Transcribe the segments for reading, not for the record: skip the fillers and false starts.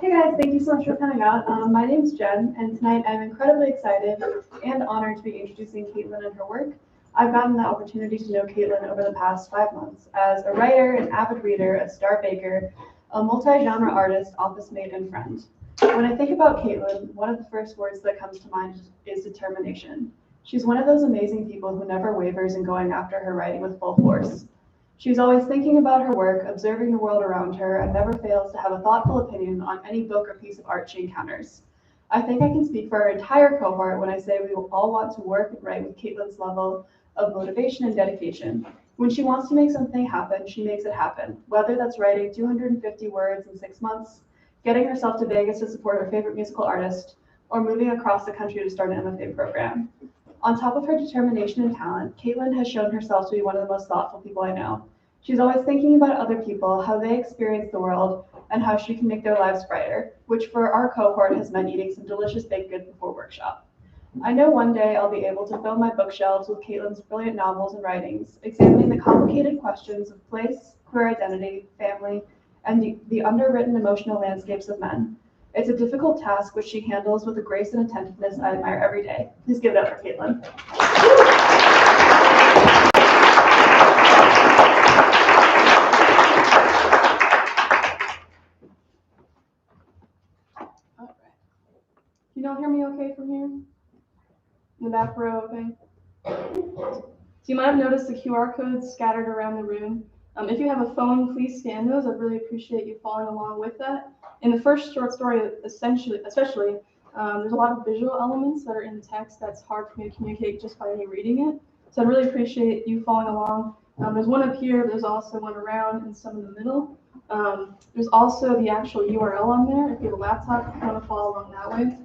Hey guys, thank you so much for coming out. My name's Jen, and tonight I'm incredibly excited and honored to be introducing Caitlyn and her work. I've gotten the opportunity to know Caitlyn over the past 5 months as a writer, an avid reader, a star baker, a multi-genre artist, office mate, and friend. When I think about Caitlyn, one of the first words that comes to mind is determination. She's one of those amazing people who never wavers in going after her writing with full force. She's always thinking about her work, observing the world around her, and never fails to have a thoughtful opinion on any book or piece of art she encounters. I think I can speak for our entire cohort when I say we will all want to work and write with Caitlyn's level of motivation and dedication. When she wants to make something happen, she makes it happen, whether that's writing 250 words in 6 months, getting herself to Vegas to support her favorite musical artist, or moving across the country to start an MFA program. On top of her determination and talent, Caitlyn has shown herself to be one of the most thoughtful people I know. She's always thinking about other people, how they experience the world, and how she can make their lives brighter, which for our cohort has meant eating some delicious baked goods before workshop. I know one day I'll be able to fill my bookshelves with Caitlyn's brilliant novels and writings, examining the complicated questions of place, queer identity, family, and the underwritten emotional landscapes of men. It's a difficult task which she handles with a grace and attentiveness I admire every day. Please give it up for Caitlyn. You don't hear me okay from here? In the back row, okay? So you might have noticed the QR codes scattered around the room. If you have a phone, please scan those. I'd really appreciate you following along with that. In the first short story, especially, there's a lot of visual elements that are in the text that's hard for me to communicate just by me reading it. So I'd really appreciate you following along. There's one up here, there's also one around and some in the middle. There's also the actual URL on there. If you have a laptop, if you want to follow along that way.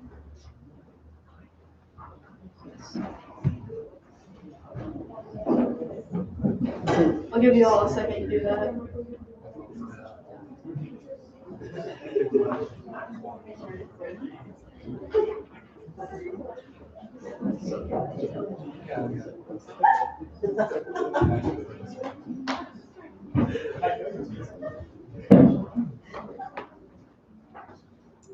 I'll give you all a second to do that.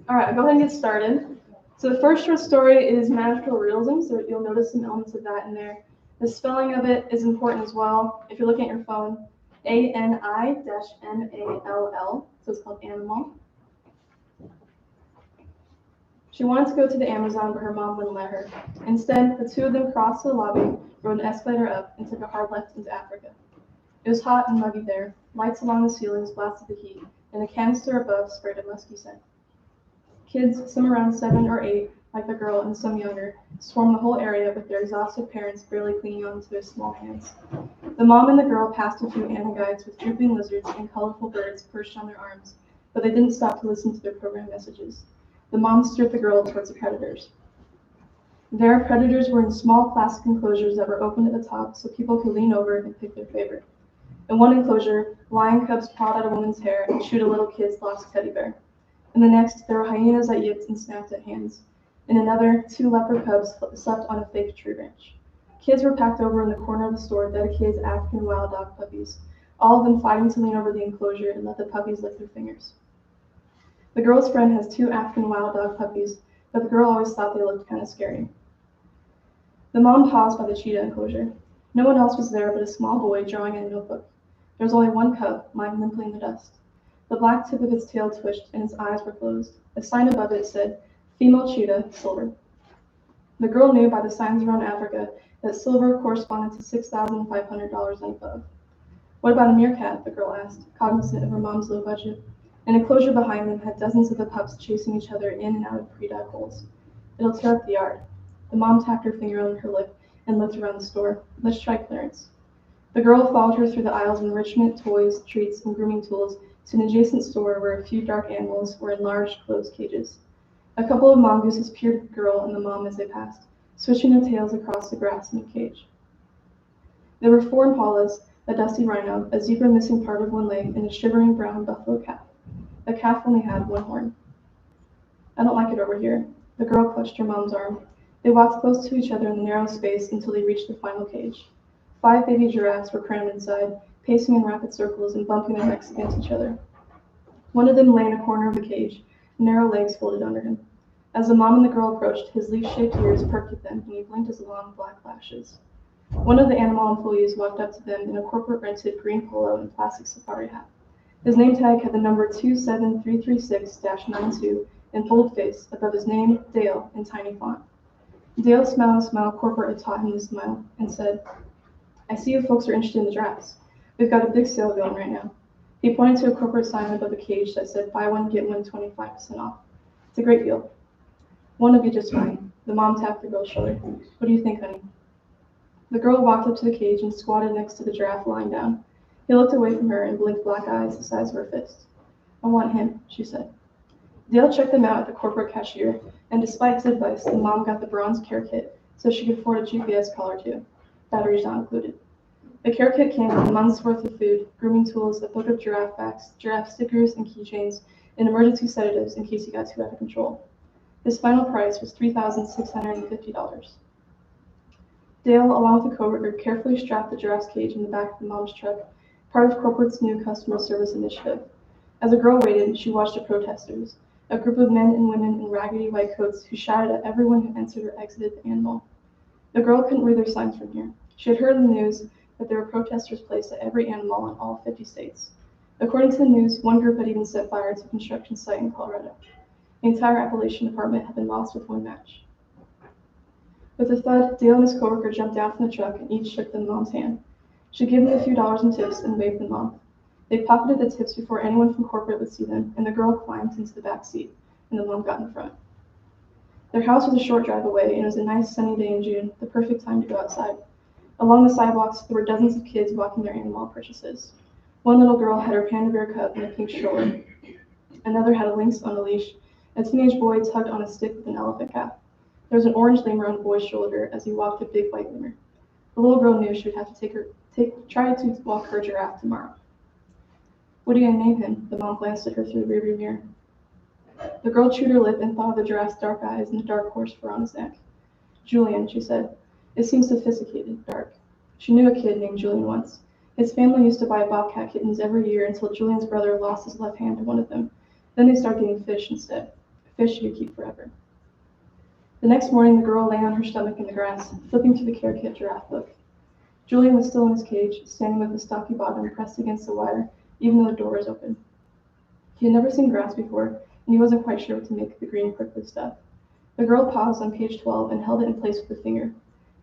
All right, I'll go ahead and get started. So the first short story is magical realism, so you'll notice some elements of that in there. The spelling of it is important as well. If you're looking at your phone, ANI-MALL, so it's called animal. She wanted to go to the Amazon, but her mom wouldn't let her. Instead, the two of them crossed the lobby, rode an escalator up, and took a hard left into Africa. It was hot and muggy there. Lights along the ceilings blasted the heat, and a canister above sprayed a musky scent. Kids, some around 7 or 8, like the girl, and some younger, swarmed the whole area with their exhausted parents barely clinging onto their small hands. The mom and the girl passed a few Anna guides with drooping lizards and colorful birds perched on their arms, but they didn't stop to listen to their program messages. The mom steered the girl towards the predators. Their predators were in small plastic enclosures that were open at the top so people could lean over and pick their favorite. In one enclosure, lion cubs pawed at a woman's hair and chewed a little kid's lost teddy bear. In the next, there were hyenas that yipped and snapped at hands. In another, 2 leopard cubs slept on a fake tree branch. Kids were packed over in the corner of the store dedicated to African wild dog puppies, all of them fighting to lean over the enclosure and let the puppies lick their fingers. The girl's friend has 2 African wild dog puppies, but the girl always thought they looked kind of scary. The mom paused by the cheetah enclosure. No one else was there but a small boy drawing in a notebook. There was only one cub, lying limply in the dust. The black tip of its tail twitched and its eyes were closed. A sign above it said, "Female cheetah, silver." The girl knew by the signs around Africa that silver corresponded to $6,500 and above. "What about a meerkat?" the girl asked, cognizant of her mom's low budget. An enclosure behind them had dozens of the pups chasing each other in and out of pre-dug holes. "It'll tear up the yard." The mom tapped her finger on her lip and looked around the store. "Let's try clearance." The girl followed her through the aisles of enrichment, toys, treats, and grooming tools to an adjacent store where a few dark animals were in large, closed cages. A couple of mongooses peered at the girl and the mom as they passed, switching their tails across the grass in the cage. There were 4 impalas, a dusty rhino, a zebra missing part of one leg, and a shivering brown buffalo calf. The calf only had 1 horn. "I don't like it over here." The girl clutched her mom's arm. They walked close to each other in the narrow space until they reached the final cage. 5 baby giraffes were crammed inside, pacing in rapid circles and bumping their necks against each other. One of them lay in a corner of the cage, narrow legs folded under him. As the mom and the girl approached, his leaf-shaped ears perked at them, and he blinked his long black lashes. One of the animal employees walked up to them in a corporate-rented green polo and plastic safari hat. His name tag had the number 27336-92 in boldface above his name, Dale, in tiny font. Dale smiled a smile corporate had taught him to smile and said, "I see you folks are interested in the drafts. We've got a big sale going right now." He pointed to a corporate sign above a cage that said, "Buy one, get one 25% off. It's a great deal." "One will be just fine." The mom tapped the girl's shoulder. "What do you think, honey?" The girl walked up to the cage and squatted next to the giraffe lying down. He looked away from her and blinked black eyes the size of her fist. "I want him," she said. Dale checked them out at the corporate cashier, and despite his advice, the mom got the bronze care kit so she could afford a GPS collar too. Batteries not included. The care kit came with a month's worth of food, grooming tools, a book of giraffe facts, giraffe stickers and keychains, and emergency sedatives in case he got too out of control. His final price was $3,650. Dale, along with a coworker, carefully strapped the giraffe's cage in the back of the mom's truck, part of corporate's new customer service initiative. As the girl waited, she watched the protesters, a group of men and women in raggedy white coats who shouted at everyone who entered or exited the animal. The girl couldn't read their signs from here. She had heard in the news that there were protesters placed at every animal in all 50 states. According to the news, one group had even set fire to a construction site in Colorado. The entire Appalachian Department had been lost with one match. With a thud, Dale and his coworker jumped down from the truck and each shook the mom's hand. She gave them a few dollars in tips and waved them off. They pocketed the tips before anyone from corporate would see them, and the girl climbed into the back seat, and the mom got in front. Their house was a short drive away, and it was a nice sunny day in June, the perfect time to go outside. Along the sidewalks, there were dozens of kids walking their animal purchases. One little girl had her panda bear cub in a pink stroller. Another had a lynx on a leash. A teenage boy tugged on a stick with an elephant calf. There was an orange lemur on the boy's shoulder as he walked a big white lemur. The little girl knew she would have to try to walk her giraffe tomorrow. "What are you going to name him?" The mom glanced at her through the rearview mirror. The girl chewed her lip and thought of the giraffe's dark eyes and the dark horse fur on his neck. "Julian," she said. "It seems sophisticated, dark." She knew a kid named Julian once. His family used to buy bobcat kittens every year until Julian's brother lost his left hand to one of them. Then they started getting fish instead. Fish you could keep forever. The next morning, the girl lay on her stomach in the grass, flipping through the care kit giraffe book. Julian was still in his cage, standing with his stocky bottom pressed against the wire, even though the door was open. He had never seen grass before, and he wasn't quite sure what to make of the green prickly stuff. The girl paused on page 12 and held it in place with a finger.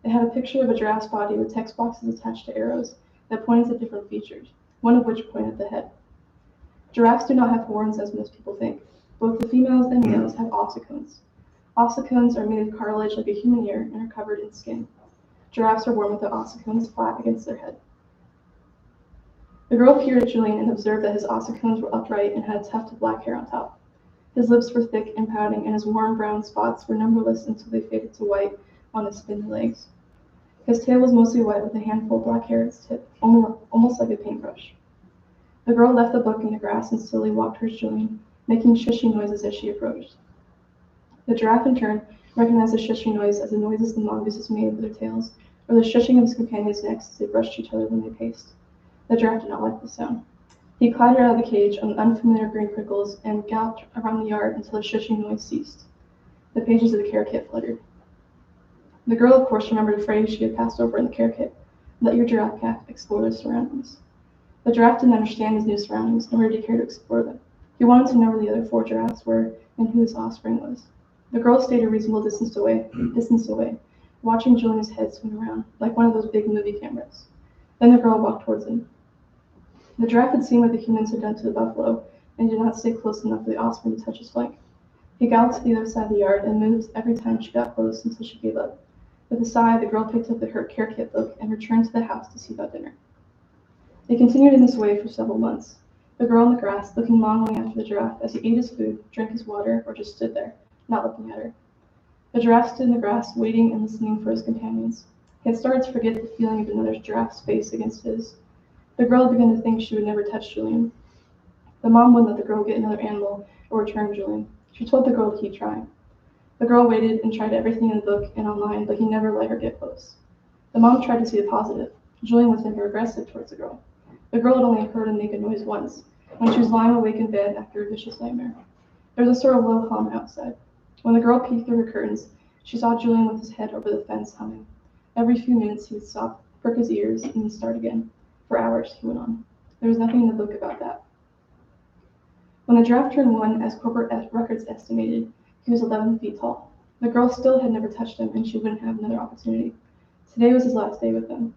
It had a picture of a giraffe's body with text boxes attached to arrows that pointed to different features, one of which pointed at the head. Giraffes do not have horns as most people think. Both the females and males have ossicones. Ossicones are made of cartilage like a human ear and are covered in skin. Giraffes are born with the ossicones flat against their head. The girl peered at Julian and observed that his ossicones were upright and had a tuft of black hair on top. His lips were thick and pouting, and his warm brown spots were numberless until they faded to white on his spindly legs. His tail was mostly white with a handful of black hair at its tip, almost like a paintbrush. The girl left the book in the grass and slowly walked towards Julian, making shushing noises as she approached. The giraffe, in turn, recognized the shushing noise as the noises the mongooses made with their tails, or the shushing of his companions' necks as they brushed each other when they paced. The giraffe did not like the sound. He clattered out of the cage on the unfamiliar green prickles and galloped around the yard until the shushing noise ceased. The pages of the care kit fluttered. The girl, of course, remembered a phrase she had passed over in the care kit: "Let your giraffe calf explore their surroundings." The giraffe didn't understand his new surroundings, nor did he care to explore them. He wanted to know where the other 4 giraffes were and who his offspring was. The girl stayed a reasonable distance away, watching Julian's head swing around, like one of those big movie cameras. Then the girl walked towards him. The giraffe had seen what the humans had done to the buffalo, and did not stay close enough for the offspring to touch his flank. He galloped to the other side of the yard and moved every time she got close until she gave up. With a sigh, the girl picked up her care kit book and returned to the house to see about dinner. They continued in this way for several months. The girl in the grass, looking longingly after the giraffe as he ate his food, drank his water, or just stood there, not looking at her. The giraffe stood in the grass, waiting and listening for his companions. He had started to forget the feeling of another giraffe's face against his. The girl had begun to think she would never touch Julian. The mom wouldn't let the girl get another animal or return Julian. She told the girl to keep trying. The girl waited and tried everything in the book and online, but he never let her get close. The mom tried to see the positive. Julian was never aggressive towards the girl. The girl had only heard him make a noise once, when she was lying awake in bed after a vicious nightmare. There was a sort of low hum outside. When the girl peeked through her curtains, she saw Julian with his head over the fence humming. Every few minutes he would stop, prick his ears, and then start again. For hours he went on. There was nothing in the book about that. When the giraffe turned 1, as corporate records estimated, he was 11 feet tall. The girl still had never touched him, and she wouldn't have another opportunity. Today was his last day with them.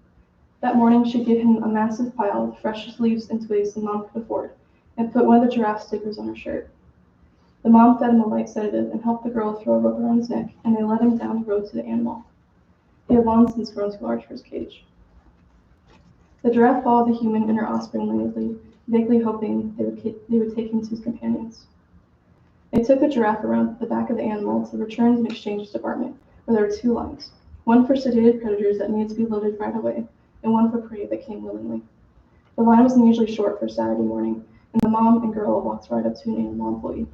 That morning she gave him a massive pile of freshest leaves and twigs the mom could afford, and put one of the giraffe stickers on her shirt. The mom fed him a light sedative and helped the girl throw a rope around his neck, and they led him down the road to the animal. He had long since grown too large for his cage. The giraffe followed the human and her offspring languidly, vaguely hoping they would take him to his companions. They took the giraffe around the back of the animal to the returns and exchanges department, where there were 2 lines, one for sedated predators that needed to be loaded right away, and one for prey that came willingly. The line was unusually short for Saturday morning, and the mom and girl walked right up to an animal employee.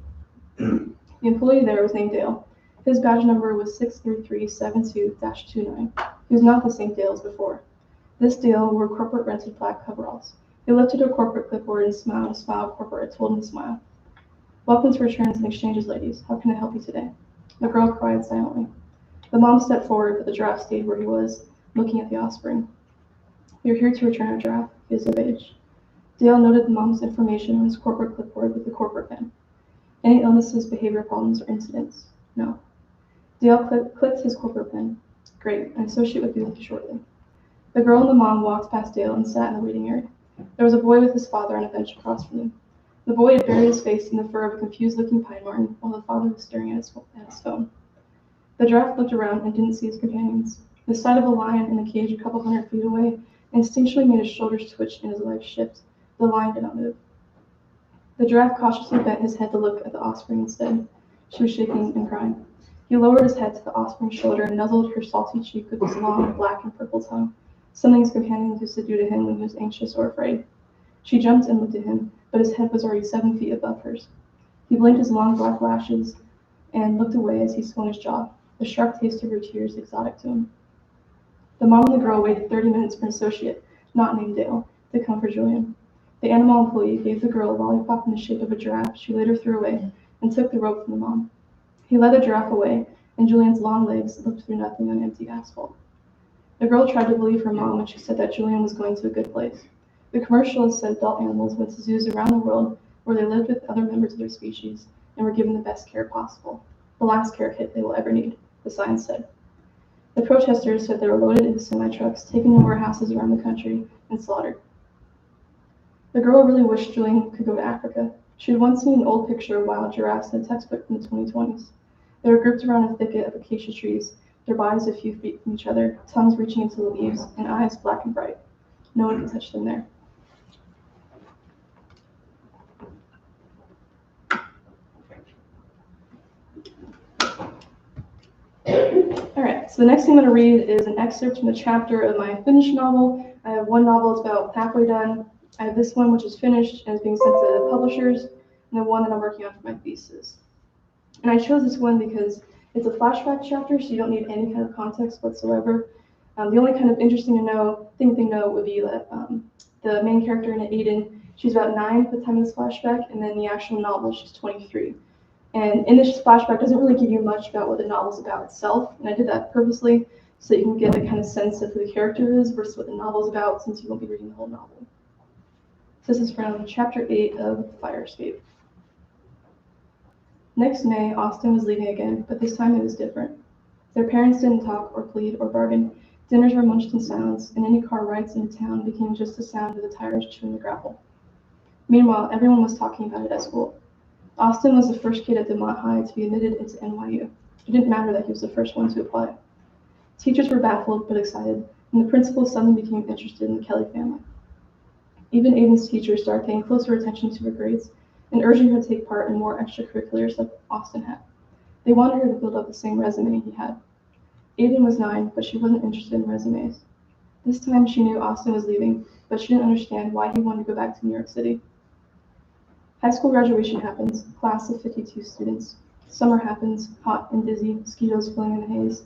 The employee there was named Dale. His badge number was 63372-29. He was not the same Dale as before. This Dale wore corporate rented black coveralls. He lifted a corporate clipboard and smiled a smile corporate told him to smile. Welcome to Returns and Exchanges, ladies. How can I help you today? The girl cried silently. The mom stepped forward, but the giraffe stayed where he was, looking at the offspring. We are here to return our giraffe. He is of age. Dale noted the mom's information on his corporate clipboard with the corporate pen. Any illnesses, behavior problems, or incidents? No. Dale clicked his corporate pen. Great, an associate would be with you shortly. The girl and the mom walked past Dale and sat in the waiting area. There was a boy with his father on a bench across from them. The boy had buried his face in the fur of a confused-looking pine marten, while the father was staring at his phone. The giraffe looked around and didn't see his companions. The sight of a lion in a cage a couple hundred feet away instinctually made his shoulders twitch and his legs shift. The lion did not move. The giraffe cautiously bent his head to look at the offspring instead. She was shaking and crying. He lowered his head to the offspring's shoulder and nuzzled her salty cheek with his long black and purple tongue, something his companions used to do to him when he was anxious or afraid. She jumped and looked at him, but his head was already 7 feet above hers. He blinked his long black lashes and looked away as he swung his jaw, the sharp taste of her tears exotic to him. The mom and the girl waited 30 minutes for an associate, not named Dale, to come for Julian. The animal employee gave the girl a lollipop in the shape of a giraffe she later threw away and took the rope from the mom. He led the giraffe away, and Julian's long legs looked through nothing on empty asphalt. The girl tried to believe her mom when she said that Julian was going to a good place. The commercialist said adult animals went to zoos around the world where they lived with other members of their species and were given the best care possible, the last care kit they will ever need, the sign said. The protesters said they were loaded into semi-trucks, taken to warehouses around the country, and slaughtered. The girl really wished Julian could go to Africa. She had once seen an old picture of wild giraffes in a textbook from the 2020s. They were grouped around a thicket of acacia trees, their bodies a few feet from each other, tongues reaching into the leaves, and eyes black and bright. No one could touch them there. All right, so the next thing I'm going to read is an excerpt from the chapter of my finished novel. I have one novel that's about halfway done. I have this one which is finished and is being sent to publishers, and the one that I'm working on for my thesis. And I chose this one because it's a flashback chapter, so you don't need any kind of context whatsoever. The only kind of interesting thing to know would be that the main character in it, Aiden, she's about 9 at the time of this flashback, and then the actual novel, she's 23. And in this flashback, doesn't really give you much about what the novel's about itself, and I did that purposely so that you can get a kind of sense of who the character is versus what the novel's about, since you won't be reading the whole novel. So this is from Chapter 8 of Fire Escape. Next May, Austin was leaving again, but this time it was different. Their parents didn't talk or plead or bargain. Dinners were munched in silence, and any car rides into town became just the sound of the tires chewing the gravel. Meanwhile, everyone was talking about it at school. Austin was the first kid at DeMont High to be admitted into NYU. It didn't matter that he was the first one to apply. Teachers were baffled but excited, and the principal suddenly became interested in the Kelly family. Even Aiden's teachers started paying closer attention to her grades and urging her to take part in more extracurriculars like Austin had. They wanted her to build up the same resume he had. Aiden was 9, but she wasn't interested in resumes. This time she knew Austin was leaving, but she didn't understand why he wanted to go back to New York City. High school graduation happens, class of 52 students. Summer happens, hot and dizzy, mosquitoes filling in the haze.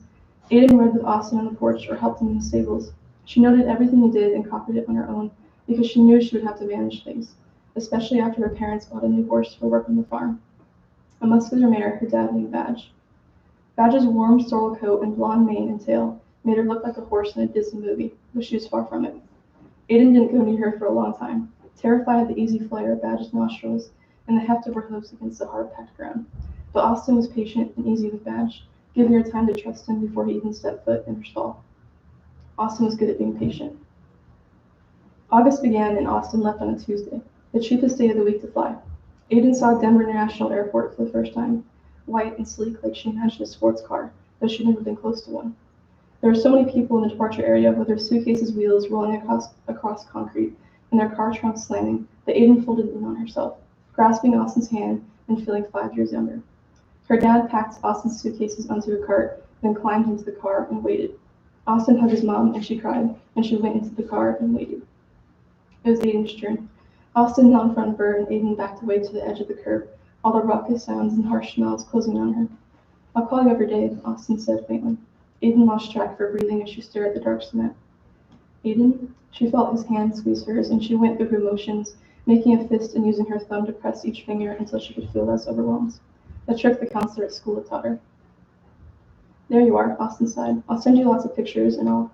Aiden read with Austin on the porch or helped him in the stables. She noted everything he did and copied it on her own because she knew she would have to manage things, especially after her parents bought a new horse for work on the farm. a muscular mare her dad named Badge. Badge's warm sorrel coat and blonde mane and tail made her look like a horse in a Disney movie, but she was far from it. Aiden didn't go near her for a long time, terrified of the easy flare of Badge's nostrils and the heft of her hooves against the hard-packed ground. But Austin was patient and easy with Badge, giving her time to trust him before he even stepped foot in her stall. Austin was good at being patient. August began and Austin left on a Tuesday, the cheapest day of the week to fly. Aiden saw Denver International Airport for the first time, white and sleek like she imagined a sports car, though she'd never been close to one. There were so many people in the departure area with their suitcases' wheels rolling across concrete and their car trunks slamming that Aiden folded in on herself, grasping Austin's hand and feeling 5 years younger. Her dad packed Austin's suitcases onto a cart, then climbed into the car and waited. Austin hugged his mom and she cried, and she went into the car and waited. It was Aiden's turn. Austin knelt in front of her and Aiden backed away to the edge of the curb, all the raucous sounds and harsh smells closing on her. "I'll call you every day," Austin said faintly. Aiden lost track of her breathing as she stared at the dark cement. "Aiden?" She felt his hand squeeze hers, and she went through her motions, making a fist and using her thumb to press each finger until she could feel less overwhelmed. A trick the counselor at school had taught her. "There you are," Austin sighed. "I'll send you lots of pictures and all."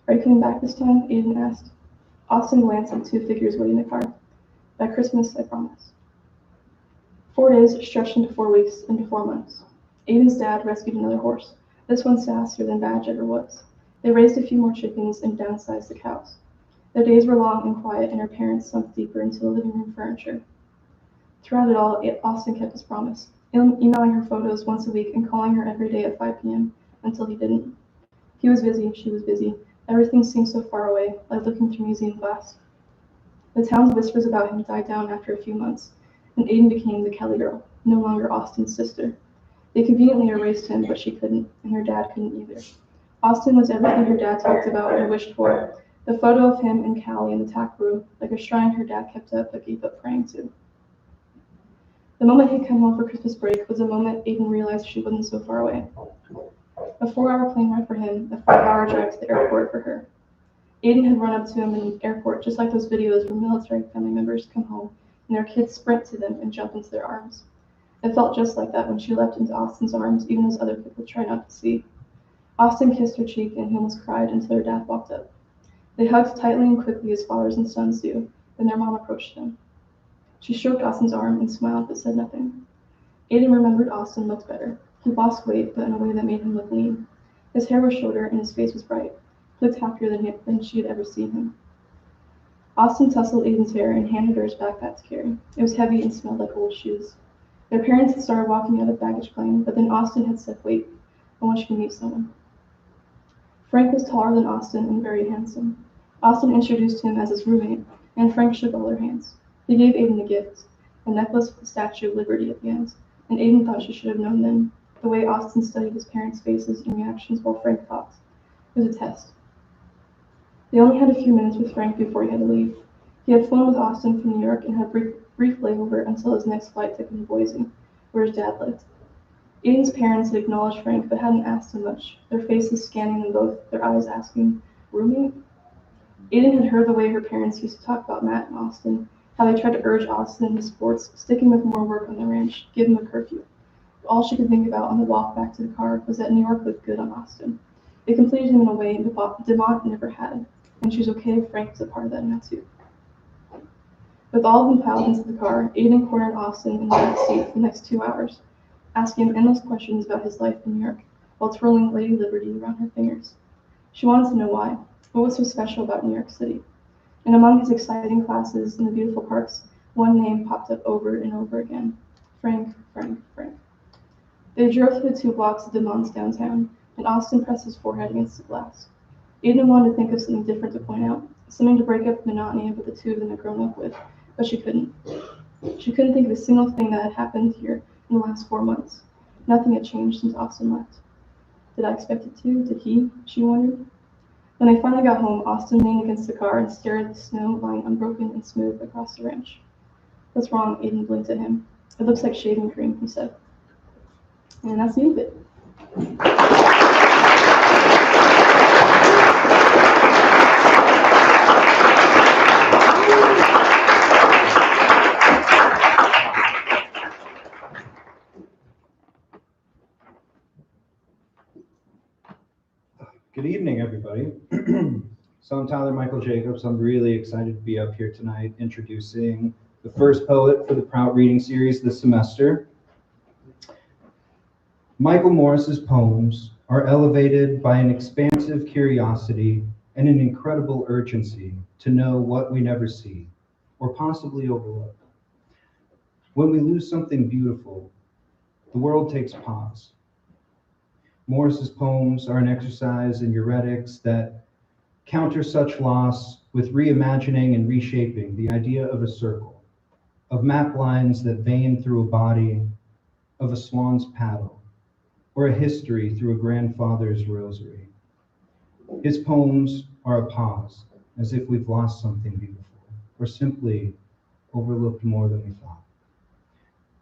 "Are you coming back this time?" Aiden asked. Austin glanced at the two figures waiting in the car. "By Christmas, I promise." 4 days stretched into 4 weeks, into 4 months. Aiden's dad rescued another horse, this one sassier than Badge ever was. They raised a few more chickens and downsized the cows. Their days were long and quiet, and her parents sunk deeper into the living room furniture. Throughout it all, Austin kept his promise, emailing her photos once a week and calling her every day at 5 p.m. until he didn't. He was busy, she was busy. Everything seemed so far away, like looking through museum glass. The town's whispers about him died down after a few months, and Aiden became the Kelly girl, no longer Austin's sister. They conveniently erased him, but she couldn't, and her dad couldn't either. Austin was everything her dad talked about and wished for, the photo of him and Callie in the tack room, like a shrine her dad kept up but gave up praying to. The moment he'd come home for Christmas break was the moment Aiden realized she wasn't so far away. A 4-hour plane ride for him, a 5-hour drive to the airport for her. Aiden had run up to him in the airport, just like those videos where military family members come home and their kids sprint to them and jump into their arms. It felt just like that when she leapt into Austin's arms, even as other people tried not to see. Austin kissed her cheek and he almost cried until her dad walked up. They hugged tightly and quickly as fathers and sons do, then their mom approached them. She stroked Austin's arm and smiled but said nothing. Aiden remembered Austin looked better. He lost weight, but in a way that made him look lean. His hair was shorter and his face was bright. He looked happier than she had ever seen him. Austin tousled Aiden's hair and handed her his backpack to carry. It was heavy and smelled like old shoes. Their parents had started walking out of the baggage claim, but then Austin had said, "Wait, I want you to meet someone." Frank was taller than Austin and very handsome. Austin introduced him as his roommate, and Frank shook all their hands. He gave Aiden a gift, a necklace with the Statue of Liberty at the end, and Aiden thought she should have known then, the way Austin studied his parents' faces and reactions while Frank talked. It was a test. They only had a few minutes with Frank before he had to leave. He had flown with Austin from New York and had a brief layover until his next flight took him to Boise, where his dad lived. Aiden's parents had acknowledged Frank but hadn't asked him much, their faces scanning them both, their eyes asking, "Roommate?" Aiden had heard the way her parents used to talk about Matt and Austin, how they tried to urge Austin into sports, sticking with more work on the ranch, give him a curfew. All she could think about on the walk back to the car was that New York looked good on Austin. It completed him in a way DeMont never had, and she was okay if Frank was a part of that now too. With all of them piled into the car, Aiden cornered Austin in the back seat for the next 2 hours, asking him endless questions about his life in New York, while twirling Lady Liberty around her fingers. She wanted to know why. What was so special about New York City? And among his exciting classes in the beautiful parks, one name popped up over and over again. Frank, Frank, Frank. They drove through the 2 blocks of DeMont's downtown, and Austin pressed his forehead against the glass. Aiden wanted to think of something different to point out, something to break up the monotony of what the two of them had grown up with, but she couldn't. She couldn't think of a single thing that had happened here in the last 4 months. Nothing had changed since Austin left. Did I expect it to? Did he? She wondered. When they finally got home, Austin leaned against the car and stared at the snow lying unbroken and smooth across the ranch. "What's wrong?" Aiden blinked at him. "It looks like shaving cream," he said. And that's the end of it. Good evening, everybody. So I'm Tyler Michael Jacobs. I'm really excited to be up here tonight introducing the first poet for the Prout Reading Series this semester. Michael Morris's poems are elevated by an expansive curiosity and an incredible urgency to know what we never see or possibly overlook. When we lose something beautiful, the world takes pause. Morris's poems are an exercise in heuretics that counter such loss with reimagining and reshaping the idea of a circle, of map lines that vein through a body, of a swan's paddle, or a history through a grandfather's rosary. His poems are a pause, as if we've lost something beautiful, or simply overlooked more than we thought.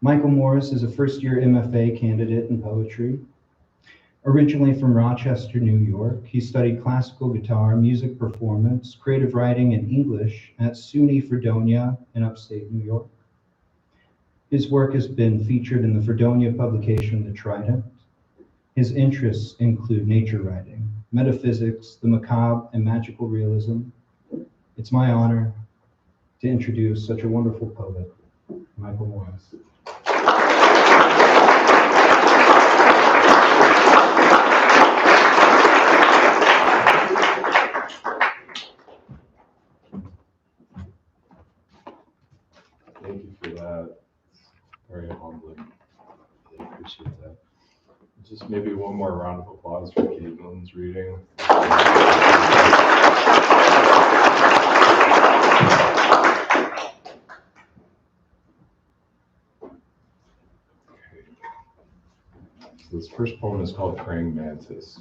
Michael Morris is a first-year MFA candidate in poetry. Originally from Rochester, New York, he studied classical guitar, music performance, creative writing, and English at SUNY Fredonia in upstate New York. His work has been featured in the Fredonia publication, The Trident. His interests include nature writing, metaphysics, the macabre, and magical realism. It's my honor to introduce such a wonderful poet, Michael Morris. Thank you for that. Very humbling. I appreciate that. Just maybe one more round of applause for Caitlyn's reading. Okay. So this first poem is called Praying Mantis.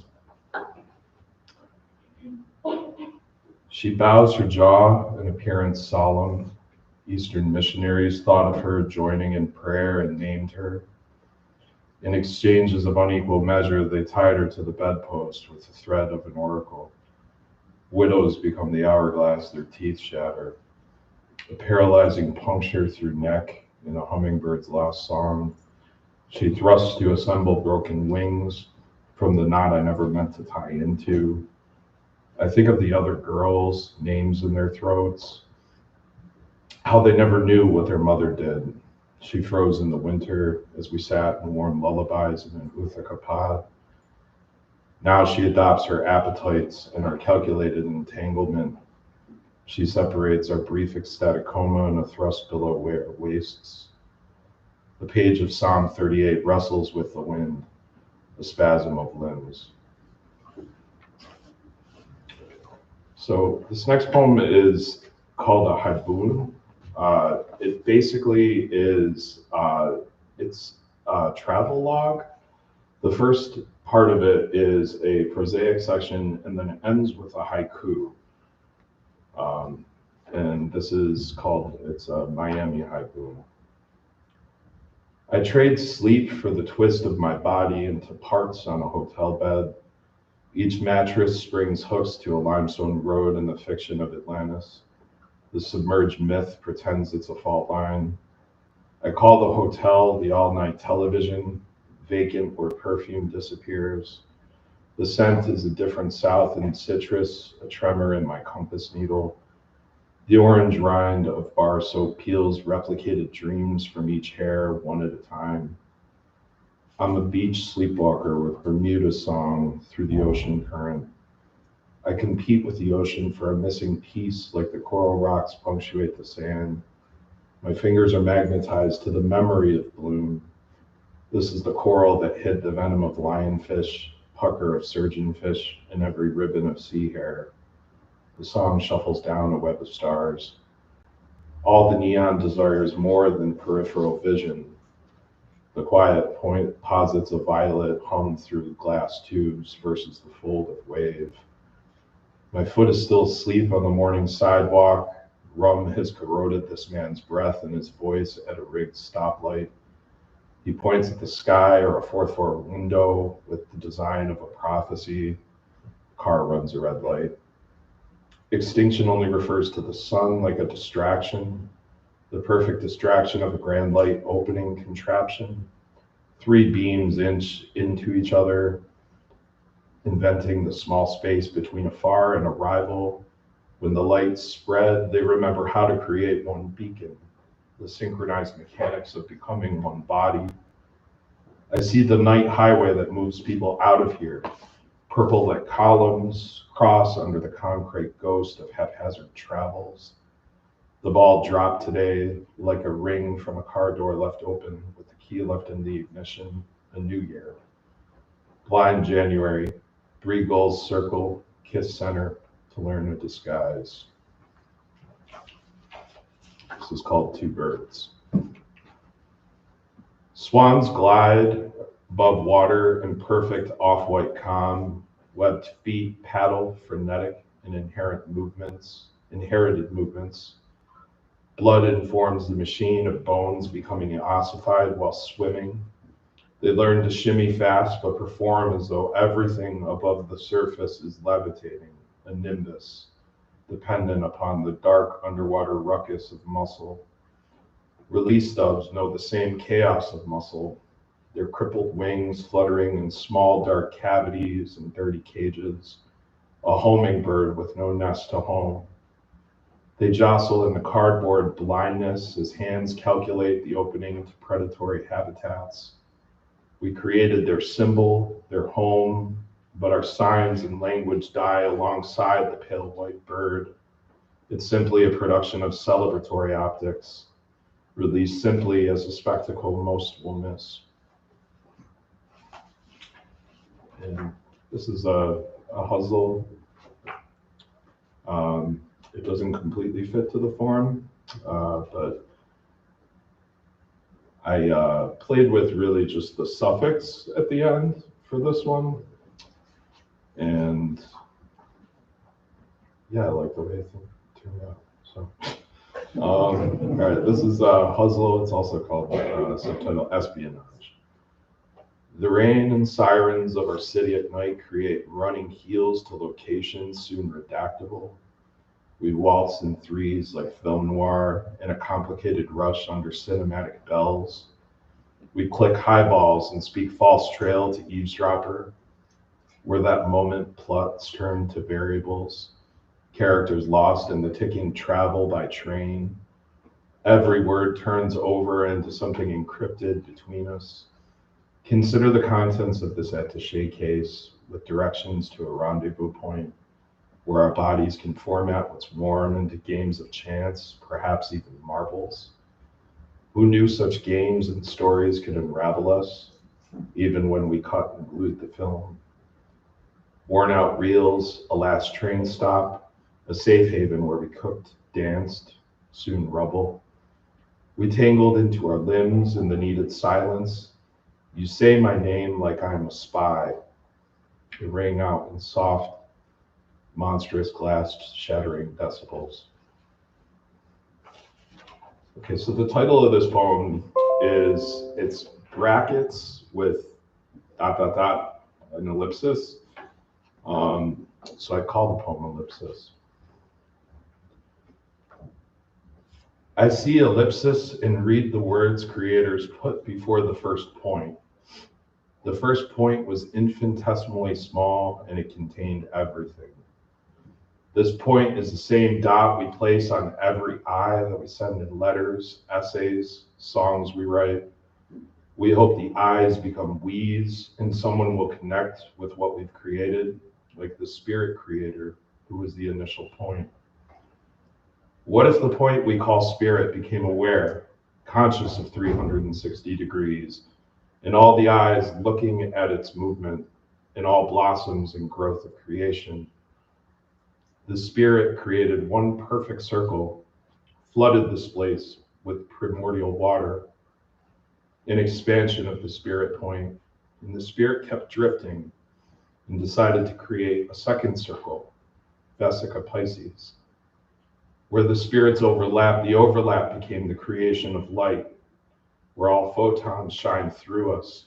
She bows her jaw, an appearance solemn. Eastern missionaries thought of her joining in prayer and named her. In exchanges of unequal measure, they tied her to the bedpost with the thread of an oracle. Widows become the hourglass, their teeth shatter. A paralyzing puncture through neck in a hummingbird's last song. She thrusts to assemble broken wings from the knot I never meant to tie into. I think of the other girls, names in their throats, how they never knew what their mother did. She froze in the winter as we sat and warmed lullabies in an Uthaka pod. Now she adopts her appetites and our calculated entanglement. She separates our brief ecstatic coma in a thrust below waists. The page of Psalm 38 wrestles with the wind, a spasm of limbs. So this next poem is called a haibun. It basically is, it's a travel log. The first part of it is a prosaic section and then it ends with a haiku. And this is called, it's a Miami haibun. I trade sleep for the twist of my body into parts on a hotel bed. Each mattress springs hooks to a limestone road in the fiction of Atlantis. The submerged myth pretends it's a fault line. I call the hotel the all-night television, vacant where perfume disappears. The scent is a different south in citrus, a tremor in my compass needle. The orange rind of bar soap peels replicated dreams from each hair, one at a time. I'm a beach sleepwalker with Bermuda song through the ocean current. I compete with the ocean for a missing piece like the coral rocks punctuate the sand. My fingers are magnetized to the memory of bloom. This is the coral that hid the venom of lionfish, pucker of surgeonfish, and every ribbon of sea hair. The song shuffles down a web of stars. All the neon desires more than peripheral vision. The quiet point posits a violet hung through glass tubes versus the fold of wave. My foot is still asleep on the morning sidewalk. Rum has corroded this man's breath and his voice at a rigged stoplight. He points at the sky or a fourth floor window with the design of a prophecy. Car runs a red light. Extinction only refers to the sun like a distraction, the perfect distraction of a grand light opening contraption. Three beams inch into each other. inventing the small space between a far and a rival. When the lights spread, they remember how to create one beacon, the synchronized mechanics of becoming one body. I see the night highway that moves people out of here, purple like columns cross under the concrete ghost of haphazard travels. The ball dropped today like a ring from a car door left open with the key left in the ignition, a new year. Blind January, 3 goals circle, kiss center to learn a disguise. This is called Two Birds. Swans glide above water in perfect off-white calm. Webbed feet paddle frenetic in inherited movements. Blood informs the machine of bones becoming ossified while swimming. They learn to shimmy fast but perform as though everything above the surface is levitating, a nimbus, dependent upon the dark underwater ruckus of muscle. Release doves know the same chaos of muscle, their crippled wings fluttering in small dark cavities and dirty cages, a homing bird with no nest to home. They jostle in the cardboard blindness as hands calculate the opening to predatory habitats. We created their symbol, their home, but our signs and language die alongside the pale white bird. It's simply a production of celebratory optics, released simply as a spectacle most will miss. And this is a hustle. It doesn't completely fit to the form, but I played with really just the suffix at the end for this one. And yeah, I like the way it turned out. So, all right, this is Hustle. It's also called subtitle Espionage. The rain and sirens of our city at night create running heels to locations soon redactable. We waltz in threes like film noir in a complicated rush under cinematic bells. We click highballs and speak false trail to eavesdropper, where that moment plots turn to variables, characters lost in the ticking travel by train. Every word turns over into something encrypted between us. Consider the contents of this attaché case with directions to a rendezvous point where our bodies can format what's warm into games of chance, perhaps even marbles. Who knew such games and stories could unravel us, even when we cut and glued the film? Worn out reels, a last train stop, a safe haven where we cooked, danced, soon rubble. We tangled into our limbs in the needed silence. You say my name like I'm a spy. It rang out in soft, monstrous glass shattering decibels. Okay, so the title of this poem is, it's brackets with ... an ellipsis. So I call the poem Ellipsis. I see ellipsis and read the words creators put before the first point. The first point was infinitesimally small and it contained everything. This point is the same dot we place on every I that we send in letters, essays, songs we write. We hope the I's become we's and someone will connect with what we've created, like the spirit creator who was the initial point. What if the point we call spirit became aware, conscious of 360 degrees, and all the eyes looking at its movement, and all blossoms and growth of creation? The spirit created one perfect circle, flooded this place with primordial water, an expansion of the spirit point, and the spirit kept drifting and decided to create a second circle, Vesica Pisces. Where the spirits overlap, the overlap became the creation of light, where all photons shine through us.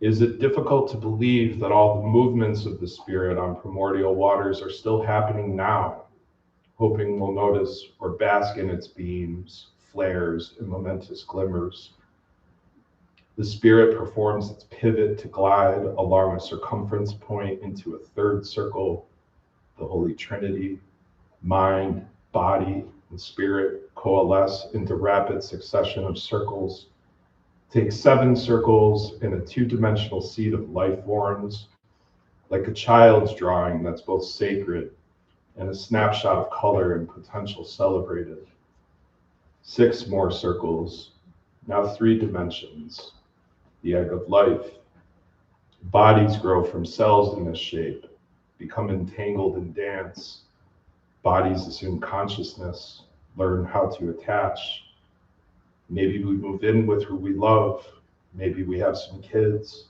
Is it difficult to believe that all the movements of the spirit on primordial waters are still happening now, hoping we'll notice or bask in its beams, flares, and momentous glimmers? The spirit performs its pivot to glide along a circumference point into a third circle, the Holy Trinity. Mind, body, and spirit coalesce into rapid succession of circles. Take 7 circles in a 2-dimensional seat of life forms, like a child's drawing that's both sacred and a snapshot of color and potential celebrated. 6 more circles, now 3 dimensions, the egg of life. Bodies grow from cells in this shape, become entangled in dance. Bodies assume consciousness, learn how to attach. Maybe we move in with who we love. Maybe we have some kids.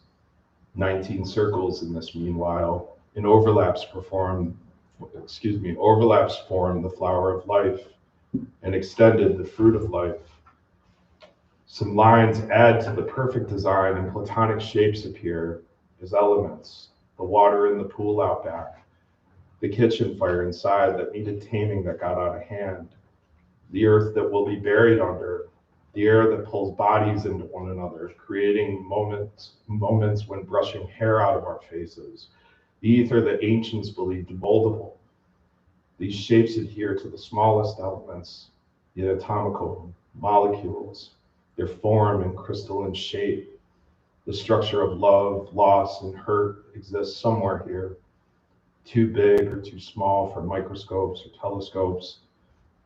19 circles in this meanwhile, and overlaps form the flower of life, and extended the fruit of life. Some lines add to the perfect design, and platonic shapes appear as elements. The water in the pool out back, the kitchen fire inside that needed taming that got out of hand, the earth that will be buried under, the air that pulls bodies into one another, creating moments when brushing hair out of our faces, the ether that ancients believed moldable. These shapes adhere to the smallest elements, the anatomical molecules, their form and crystalline shape. The structure of love, loss, and hurt exists somewhere here, too big or too small for microscopes or telescopes,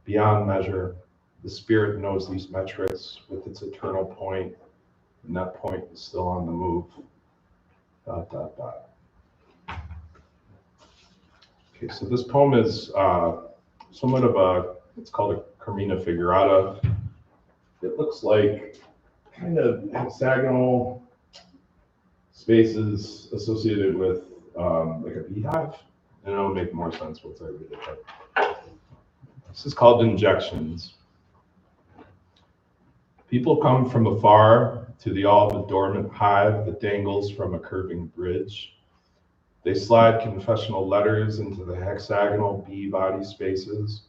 beyond measure. The spirit knows these metrics with its eternal point, and that point is still on the move. ... Okay, so this poem is somewhat of it's called a Carmina Figurata. It looks like kind of hexagonal spaces associated with like a beehive. And it'll make more sense once I read it. But this is called Injections. People come from afar to the all but dormant hive that dangles from a curving bridge. They slide confessional letters into the hexagonal bee body spaces,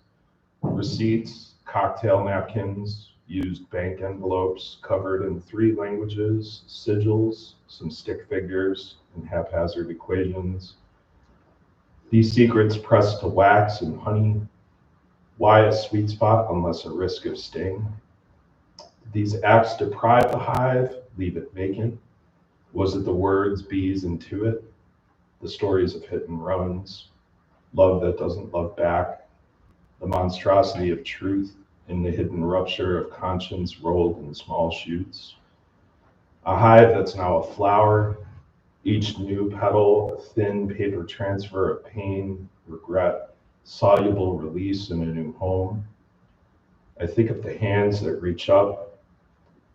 receipts, cocktail napkins, used bank envelopes covered in 3 languages, sigils, some stick figures, and haphazard equations. These secrets pressed to wax and honey. Why a sweet spot unless a risk of sting? These acts deprive the hive, leave it vacant. Was it the words bees intuit? The stories of hit and runs, love that doesn't love back, the monstrosity of truth in the hidden rupture of conscience rolled in small shoots. A hive that's now a flower, each new petal a thin paper transfer of pain, regret, soluble release in a new home. I think of the hands that reach up,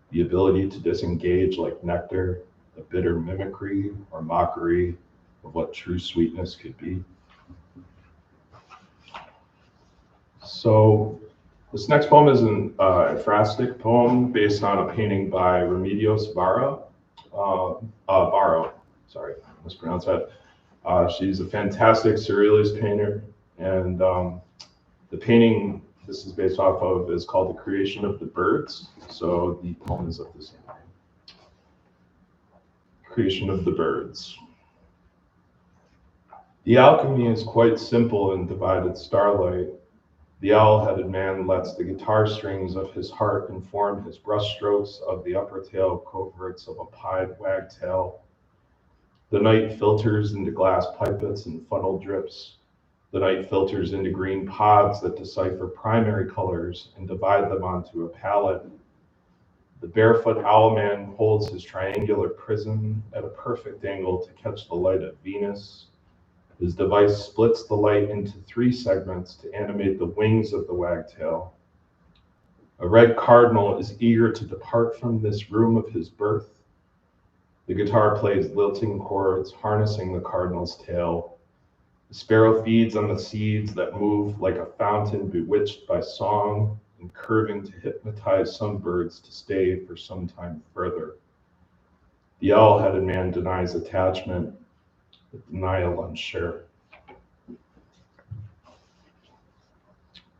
the ability to disengage like nectar, a bitter mimicry or mockery of what true sweetness could be. So this next poem is an ekphrastic poem based on a painting by Remedios Varo. Sorry, I mispronounced that. She's a fantastic surrealist painter, and the painting this is based off of is called The Creation of the Birds. So the poem is of the same name. Creation of the Birds. The alchemy is quite simple in divided starlight. The owl-headed man lets the guitar strings of his heart inform his brushstrokes of the upper tail coverts of a pied wagtail. The night filters into glass pipets and funnel drips. The night filters into green pods that decipher primary colors and divide them onto a palette. The barefoot owl man holds his triangular prism at a perfect angle to catch the light of Venus. His device splits the light into 3 segments to animate the wings of the wagtail. A red cardinal is eager to depart from this room of his birth. The guitar plays lilting chords, harnessing the cardinal's tail. The sparrow feeds on the seeds that move like a fountain bewitched by song and curving to hypnotize some birds to stay for some time further. The owl-headed man denies attachment, with denial unsure.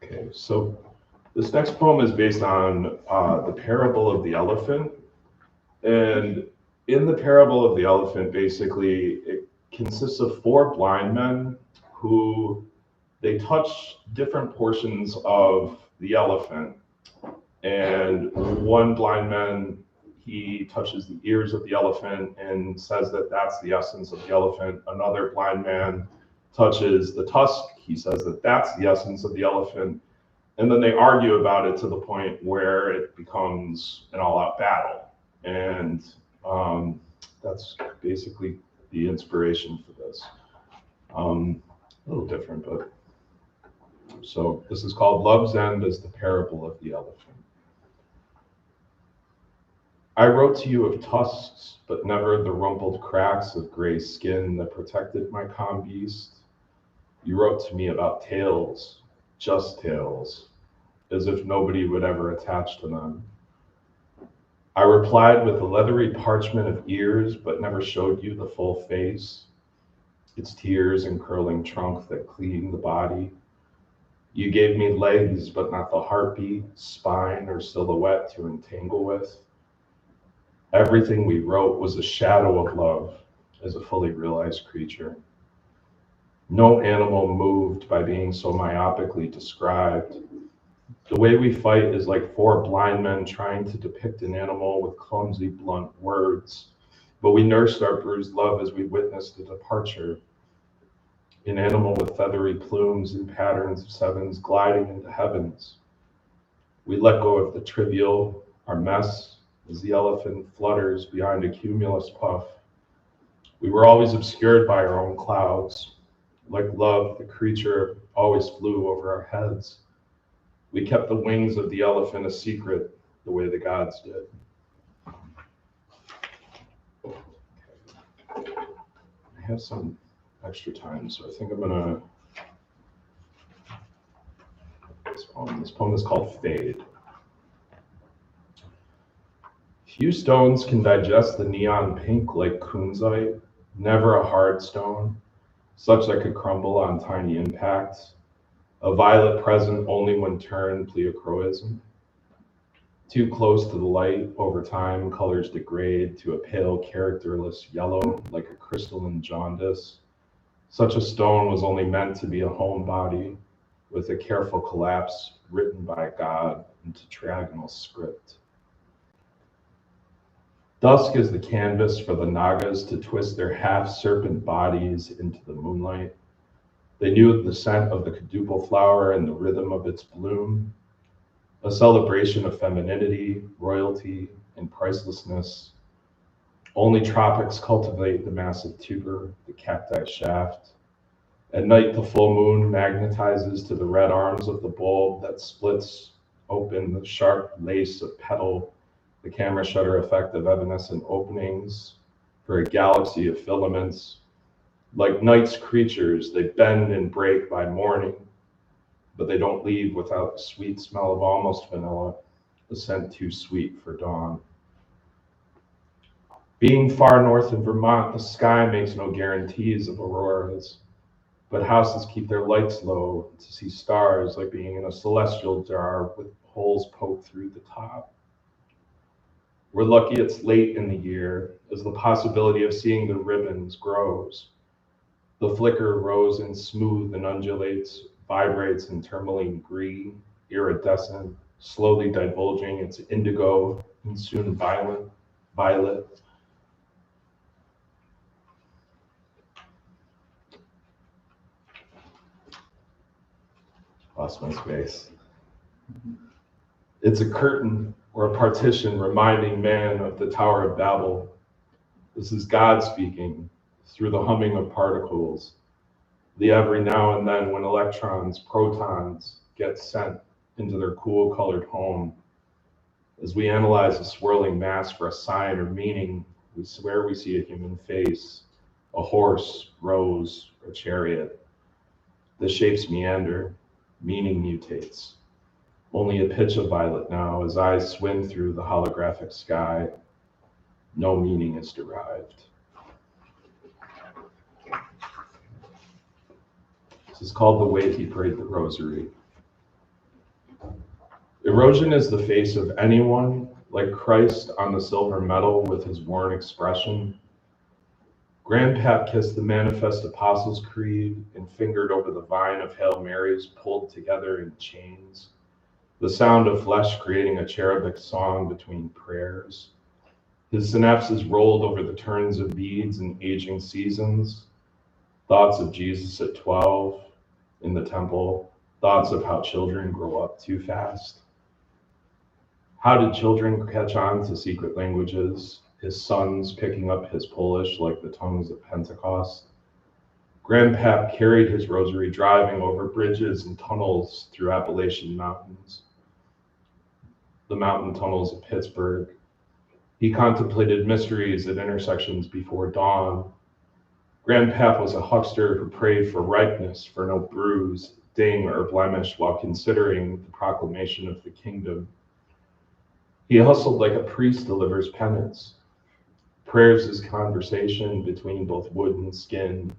Okay, so this next poem is based on the parable of the elephant. And in the parable of the elephant, basically, it consists of four blind men who they touch different portions of the elephant. And one blind man, he touches the ears of the elephant and says that that's the essence of the elephant. Another blind man touches the tusk. He says that that's the essence of the elephant. And then they argue about it to the point where it becomes an all-out battle. And that's basically the inspiration for this. A little different, but so this is called Love's End as the Parable of the Elephant. I wrote to you of tusks, but never the rumpled cracks of gray skin that protected my calm beast. You wrote to me about tails, just tails, as if nobody would ever attach to them. I replied with a leathery parchment of ears, but never showed you the full face, its tears and curling trunk that clean the body. You gave me legs, but not the heartbeat, spine, or silhouette to entangle with. Everything we wrote was a shadow of love as a fully realized creature. No animal moved by being so myopically described. The way we fight is like four blind men trying to depict an animal with clumsy, blunt words, but we nursed our bruised love as we witnessed a departure. An animal with feathery plumes and patterns of sevens gliding into heavens. We let go of the trivial, our mess, as the elephant flutters behind a cumulus puff. We were always obscured by our own clouds. Like love, the creature always flew over our heads. We kept the wings of the elephant a secret, the way the gods did. I have some extra time, so I think I'm gonna. This poem is called Fade. Few stones can digest the neon pink like kunzite, never a hard stone, such that could crumble on tiny impacts. A violet present only when turned pleochroism. Too close to the light, over time, colors degrade to a pale, characterless yellow, like a crystalline jaundice. Such a stone was only meant to be a homebody, with a careful collapse written by God into triagonal script. Dusk is the canvas for the Nagas to twist their half-serpent bodies into the moonlight. They knew the scent of the quadruple flower and the rhythm of its bloom, a celebration of femininity, royalty, and pricelessness. Only tropics cultivate the massive tuber, the cacti shaft. At night, the full moon magnetizes to the red arms of the bulb that splits open the sharp lace of petal, the camera shutter effect of evanescent openings for a galaxy of filaments. Like night's creatures, they bend and break by morning, but they don't leave without the sweet smell of almost vanilla, a scent too sweet for dawn. Being far north in Vermont, the sky makes no guarantees of auroras, but houses keep their lights low to see stars like being in a celestial jar with holes poked through the top. We're lucky it's late in the year, as the possibility of seeing the ribbons grows. The flicker rose and smooth and undulates, vibrates in tourmaline green, iridescent, slowly divulging its indigo and soon violet. Lost my space. It's a curtain or a partition reminding man of the Tower of Babel. This is God speaking through the humming of particles, the every now and then when electrons, protons, get sent into their cool colored home. As we analyze a swirling mass for a sign or meaning, we swear we see a human face, a horse, rose, or chariot. The shapes meander, meaning mutates. Only a pitch of violet now as eyes swim through the holographic sky. No meaning is derived. This is called The Way He Prayed the Rosary. Erosion is the face of anyone like Christ on the silver medal with his worn expression. Grandpap kissed the Manifest Apostles' Creed and fingered over the vine of Hail Marys pulled together in chains, the sound of flesh creating a cherubic song between prayers. His synapses rolled over the turns of beads and aging seasons, thoughts of Jesus at 12 in the temple, thoughts of how children grow up too fast. How did children catch on to secret languages, his sons picking up his Polish like the tongues of Pentecost? Grandpap carried his rosary driving over bridges and tunnels through Appalachian mountains, the mountain tunnels of Pittsburgh. He contemplated mysteries at intersections before dawn. Grandpap was a huckster who prayed for ripeness, for no bruise, ding, or blemish while considering the proclamation of the kingdom. He hustled like a priest delivers penance. Prayers is conversation between both wood and skin,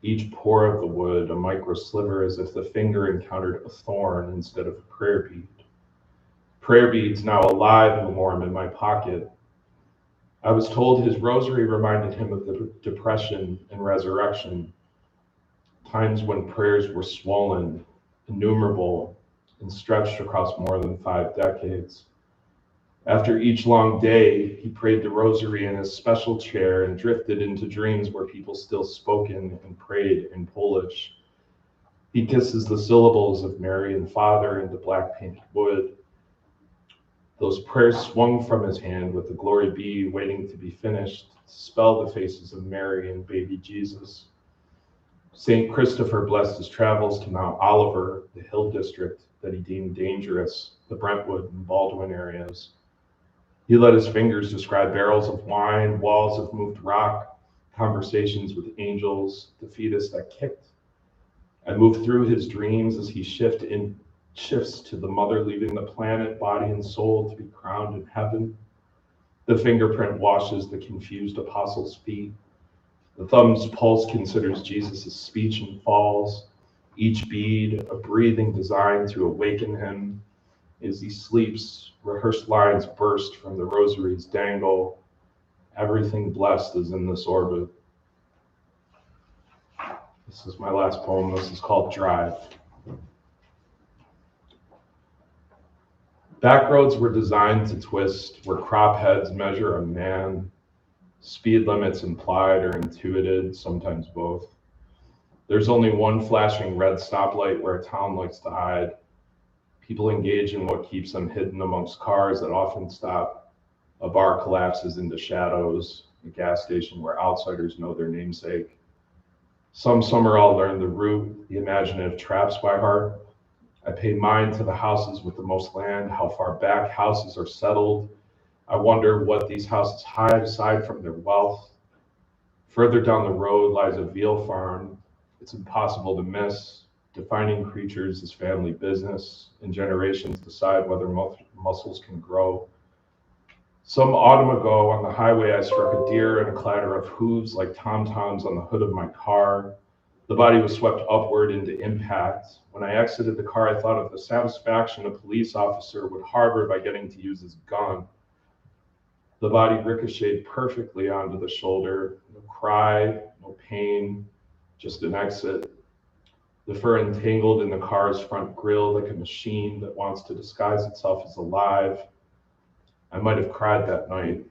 each pore of the wood a micro sliver as if the finger encountered a thorn instead of a prayer bead. Prayer beads now alive and warm in my pocket. I was told his rosary reminded him of the depression and resurrection, times when prayers were swollen, innumerable, and stretched across more than 5 decades. After each long day, he prayed the rosary in his special chair and drifted into dreams where people still spoken and prayed in Polish. He kisses the syllables of Mary and Father into black painted wood. Those prayers swung from his hand with the Glory Be waiting to be finished to spell the faces of Mary and baby Jesus. St. Christopher blessed his travels to Mount Oliver, the hill district that he deemed dangerous, the Brentwood and Baldwin areas. He let his fingers describe barrels of wine, walls of moved rock, conversations with angels, the fetus that kicked. I moved through his dreams as he shifts to the mother leaving the planet, body and soul, to be crowned in heaven. The fingerprint washes the confused apostle's feet. The thumb's pulse considers Jesus' speech and falls, each bead a breathing design to awaken him. As he sleeps, rehearsed lines burst from the rosary's dangle. Everything blessed is in this orbit. This is my last poem. This is called Drive. Back roads were designed to twist, where crop heads measure a man. Speed limits implied or intuited, sometimes both. There's only one flashing red stoplight where a town likes to hide. People engage in what keeps them hidden amongst cars that often stop. A bar collapses into shadows, a gas station where outsiders know their namesake. Some summer I'll learn the route, the imaginative traps by heart. I pay mind to the houses with the most land, how far back houses are settled. I wonder what these houses hide aside from their wealth. Further down the road lies a veal farm. It's impossible to miss. Defining creatures is family business, and generations decide whether muscles can grow. Some autumn ago on the highway, I struck a deer and a clatter of hooves like tom-toms on the hood of my car. The body was swept upward into impact. When I exited the car, I thought of the satisfaction a police officer would harbor by getting to use his gun. The body ricocheted perfectly onto the shoulder. No cry, no pain, just an exit. The fur entangled in the car's front grille like a machine that wants to disguise itself as alive. I might have cried that night.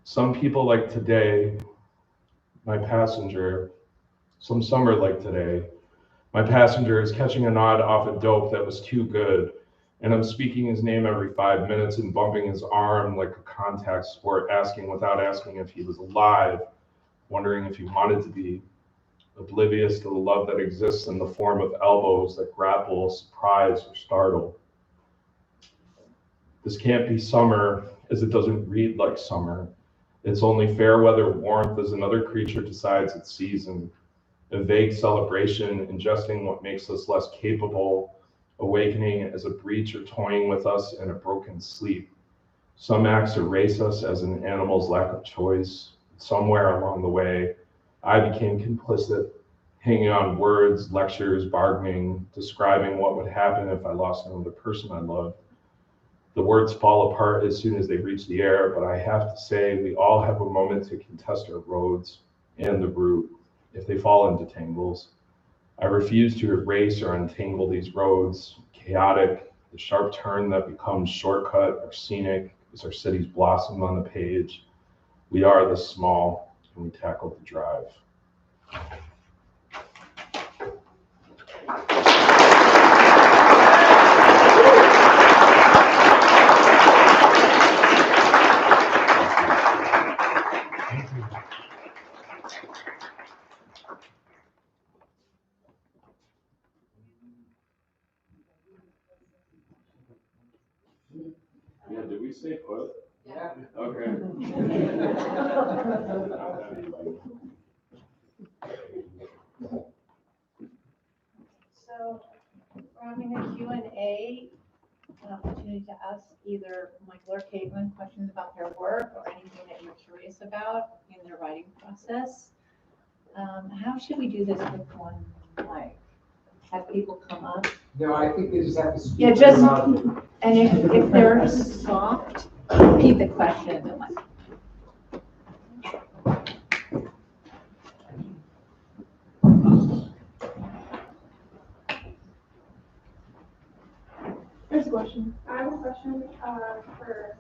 Some people like today, my passenger, some summer like today, my passenger is catching a nod off a dope that was too good, and I'm speaking his name every 5 minutes and bumping his arm like a contact sport, asking without asking if he was alive, wondering if he wanted to be, oblivious to the love that exists in the form of elbows that grapple, surprise, or startle. This can't be summer, as it doesn't read like summer. It's only fair weather warmth as another creature decides its season. A vague celebration, ingesting what makes us less capable, awakening as a breach or toying with us in a broken sleep. Some acts erase us as an animal's lack of choice. Somewhere along the way, I became complicit, hanging on words, lectures, bargaining, describing what would happen if I lost another person I loved. The words fall apart as soon as they reach the air, but I have to say we all have a moment to contest our roads and the route if they fall into tangles. I refuse to erase or untangle these roads, chaotic, the sharp turn that becomes shortcut or scenic as our cities blossom on the page. We are the small, and we tackle the drive. Yeah, did we stay put? Yeah. Okay. So we're having a Q&A, an opportunity to ask either Michael or Caitlyn questions about their work or anything that you're curious about in their writing process. How should we do this with one mic? Have people come up? No, I think they just have to speak. Yeah, their just, mind. and if they're soft, repeat the question in the mic. Here's a question. I have a question for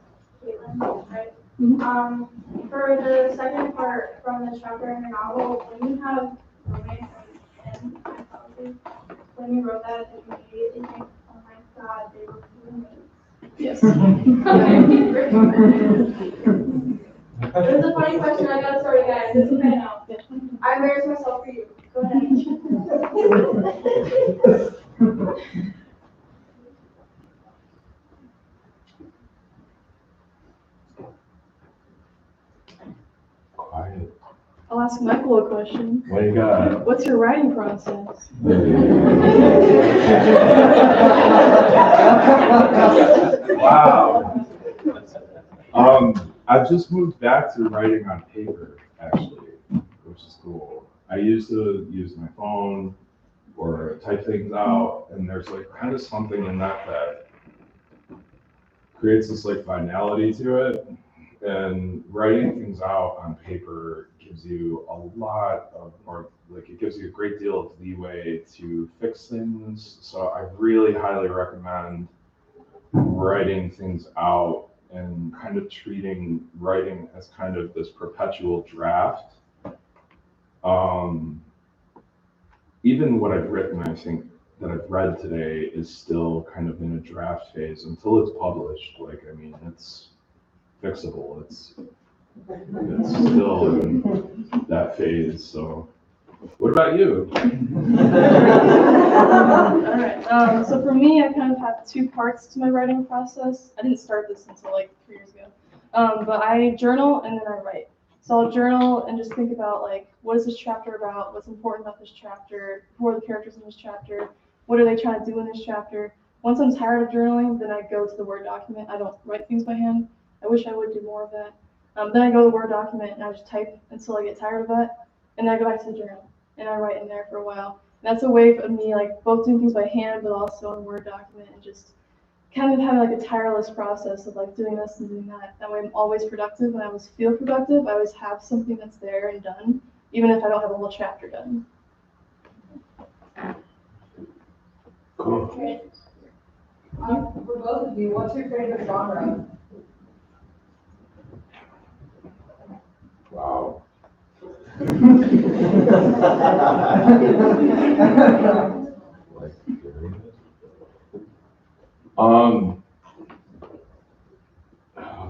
Caitlyn, right? Mhm. For the second part from the chapter in your novel, when you have romance and mythology, when you wrote that, did you immediately think, oh my god, they were roommates? Yes. This is a funny question, I got a story, guys, it's okay now. I embarrassed myself for you, go ahead. Quiet. I'll ask Michael a question. What do you got? What's your writing process? Wow. I've just moved back to writing on paper, actually, which is cool. I used to use my phone or type things out, and there's like kind of something in that creates this like finality to it. And writing things out on paper gives you a lot of, or like it gives you a great deal of leeway to fix things. So I really highly recommend writing things out and kind of treating writing as kind of this perpetual draft. Even what I've written, I think that I've read today is still kind of in a draft phase until it's published. Like, I mean, it's fixable. It's still in that phase. So, what about you? All right. So for me, I kind of have two parts to my writing process. I didn't start this until like 3 years ago. But I journal and then I write. So I'll journal and just think about like, what is this chapter about? What's important about this chapter? Who are the characters in this chapter? What are they trying to do in this chapter? Once I'm tired of journaling, then I go to the Word document. I don't write things by hand. I wish I would do more of that. Then I go to the Word document and I just type until I get tired of that. And then I go back to the journal and I write in there for a while. And that's a way of me like both doing things by hand, but also on a Word document and just kind of having like a tireless process of like doing this and doing that. That way I'm always productive and I always feel productive. I always have something that's there and done, even if I don't have a whole chapter done. Cool. Okay. For both of you, what's your favorite genre? Wow.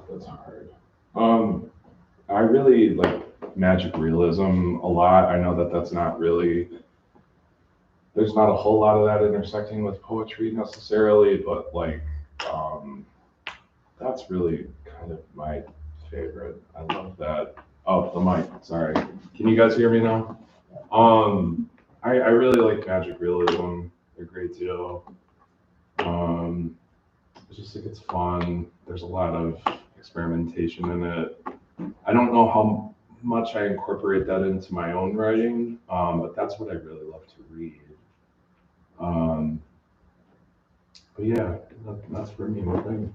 That's hard. I really like magic realism a lot. I know that that's not really, there's not a whole lot of that intersecting with poetry necessarily, but like, that's really kind of my favorite. I love that. Oh, the mic, sorry. Can you guys hear me now? I really like magic realism a great deal. I just think it's fun. There's a lot of experimentation in it. I don't know how much I incorporate that into my own writing, but that's what I really love to read. But yeah, that's for me. What thing?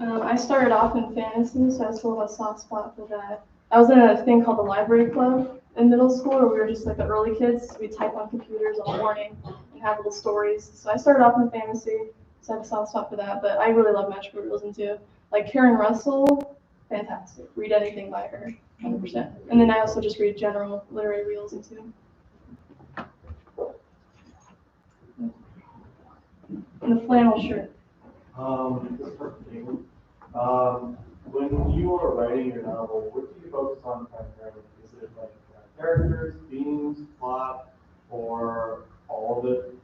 I started off in fantasy, so I still have a soft spot for that. I was in a thing called the library club in middle school, where we were just like the early kids. We type on computers all morning and have little stories. So I started off in fantasy, so I have a soft spot for that. But I really love magical realism too. Like Karen Russell, fantastic. Read anything by her, 100%. And then I also just read general literary realism too. And the flannel shirt. This is for Caitlyn. When you are writing your novel, what do you focus on primarily? Is it like characters, themes, plot, or all of it?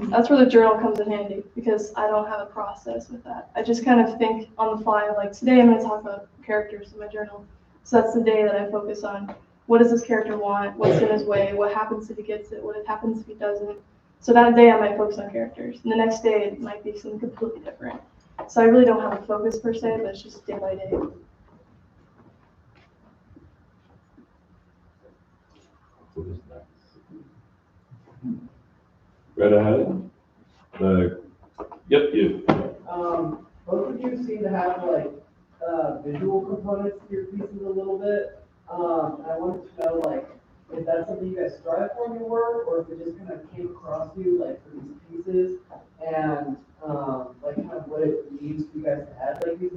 That's where the journal comes in handy because I don't have a process with that. I just kind of think on the fly, like today I'm going to talk about characters in my journal. So that's the day that I focus on what does this character want, what's in his way, what happens if he gets it, what happens if he doesn't. So that day I might focus on characters. And the next day it might be something completely different. So I really don't have a focus per se, but it's just day by day. What is next? Right ahead. Yep, you. Both of you seem to have like visual components to your pieces a little bit. I wanted to know like if that's something you guys strive for in your work, or if it just kind of came across you like for these pieces, and like kind of what it means for you guys to add like these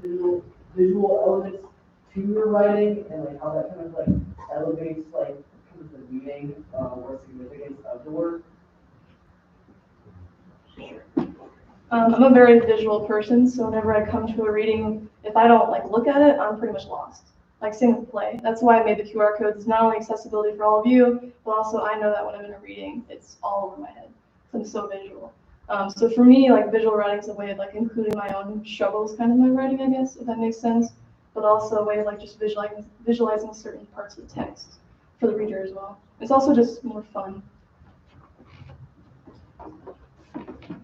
visual elements to your writing, and like how that kind of like elevates like kind of the meaning or significance of the work. I'm a very visual person, so whenever I come to a reading, if I don't like look at it, I'm pretty much lost. Like same with play. That's why I made the QR codes. It's not only accessibility for all of you, but also I know that when I'm in a reading, it's all over my head. So I'm so visual. So for me, like visual writing is a way of like including my own struggles kind of in my writing, I guess, if that makes sense. But also a way of like just visualizing certain parts of the text for the reader as well. It's also just more fun.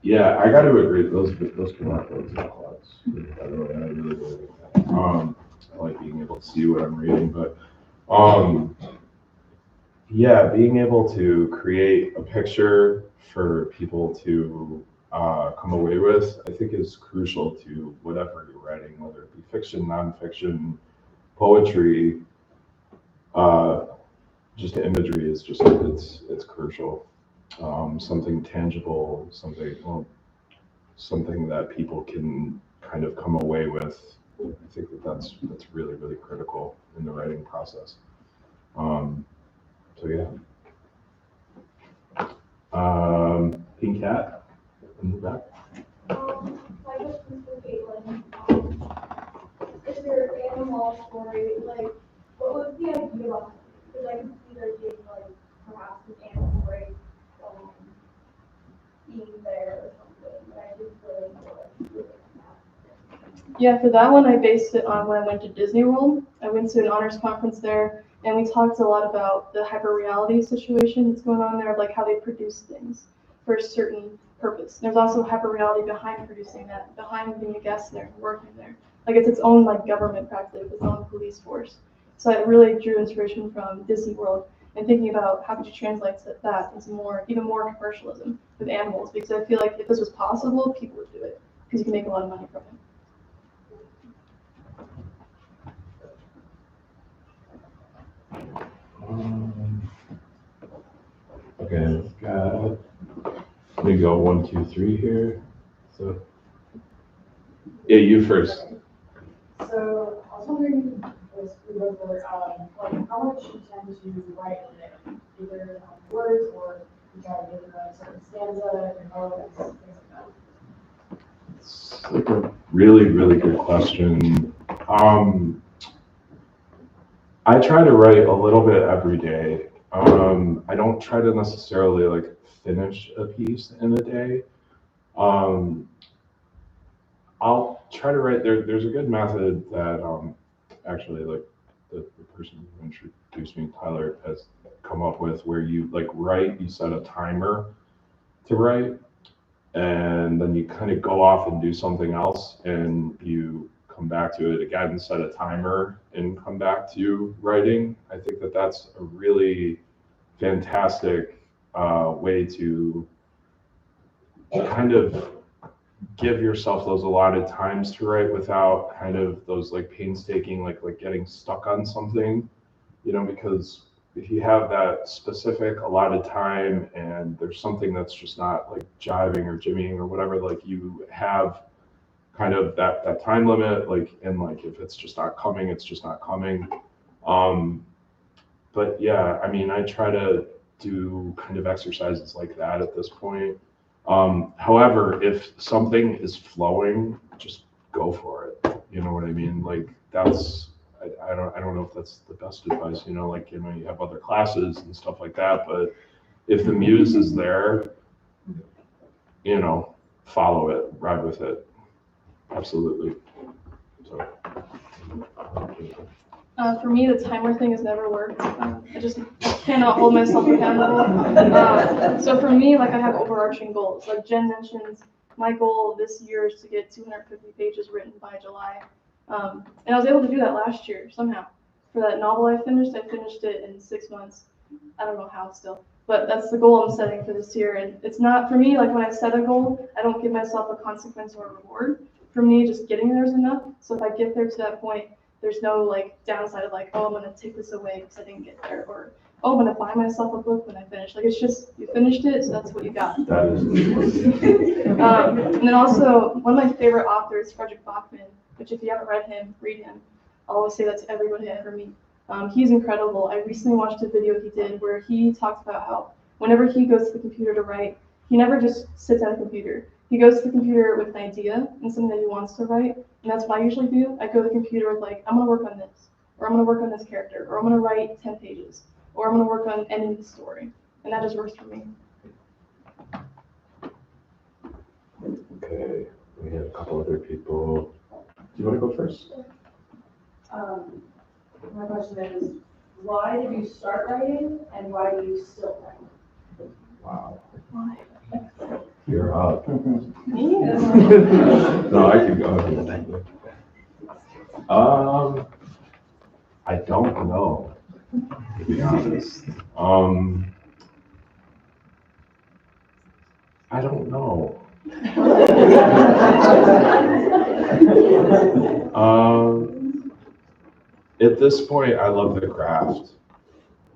Yeah, I got to agree. Those QR codes are quads. By the way, I really like that. I like being able to see what I'm reading, but yeah, being able to create a picture for people to come away with, I think is crucial to whatever you're writing, whether it be fiction, nonfiction, poetry. Just imagery is just it's crucial. Something tangible, something that people can kind of come away with. I think that's really, really critical in the writing process. So yeah. Pink Cat in the back. My question for Caitlyn, is your animal story, like, what was the idea behind it? Because I can see there being like perhaps an animal break, being there or something, but I just really feel like Yeah, for that one, I based it on when I went to Disney World. I went to an honors conference there, and we talked a lot about the hyperreality situation that's going on there, of like how they produce things for a certain purpose. There's also hyperreality behind producing that, behind being a guest there and working there. Like it's its own like government practice, its own police force. So I really drew inspiration from Disney World and thinking about how could you translate that into even more commercialism with animals, because I feel like if this was possible, people would do it because you can make a lot of money from it. Okay, let me go 1, 2, 3 here. So, yeah, you first. So I was wondering, as we go over, like how much you tend to write in it, either words or you try to give it a certain stanza, and modes, things like that. It's like a really, really good question. I try to write a little bit every day. I don't try to necessarily like finish a piece in a day. I'll try to write there's a good method that actually like the person who introduced me, Tyler, has come up with, where you like write, you set a timer to write, and then you kind of go off and do something else, and you come back to it again, set a timer, and come back to writing. I think that's a really fantastic way to kind of give yourself those allotted times to write without kind of those like painstaking, like getting stuck on something, because if you have that specific allotted time and there's something that's just not like jiving or jimmying or whatever, like you have kind of that time limit, like, and like if it's just not coming, it's just not coming. But yeah, I mean, I try to do kind of exercises like that at this point. However, if something is flowing, just go for it. You know what I mean? Like that's, I don't know if that's the best advice, like, you have other classes and stuff like that, but if the muse is there, follow it, ride with it. Absolutely. So. For me, the timer thing has never worked. I just cannot hold myself accountable. So for me, like I have overarching goals. Like Jen mentioned, my goal this year is to get 250 pages written by July. And I was able to do that last year somehow. For that novel I finished it in 6 months. I don't know how still, but that's the goal I'm setting for this year. And it's not, for me, like when I set a goal, I don't give myself a consequence or a reward. For me, just getting there is enough. So if I get there to that point, there's no like downside of like, oh, I'm gonna take this away because I didn't get there, or oh, I'm gonna buy myself a book when I finish. Like it's just, you finished it, so that's what you got. That is. And then also, one of my favorite authors, Frederick Bachman, which if you haven't read him, read him. I'll always say that to everybody I ever meet. He's incredible. I recently watched a video he did where he talked about how whenever he goes to the computer to write, he never just sits at a computer. He goes to the computer with an idea and something that he wants to write, and that's what I usually do. I go to the computer with like, I'm gonna work on this, or I'm gonna work on this character, or I'm gonna write 10 pages, or I'm gonna work on ending the story, and that just works for me. Okay, we have a couple other people. Do you want to go first? My question is, why did you start writing and why do you still write? Wow. Why? You're up. Yeah. No, I can go ahead. I don't know, to be honest. I don't know. At this point, I love the craft.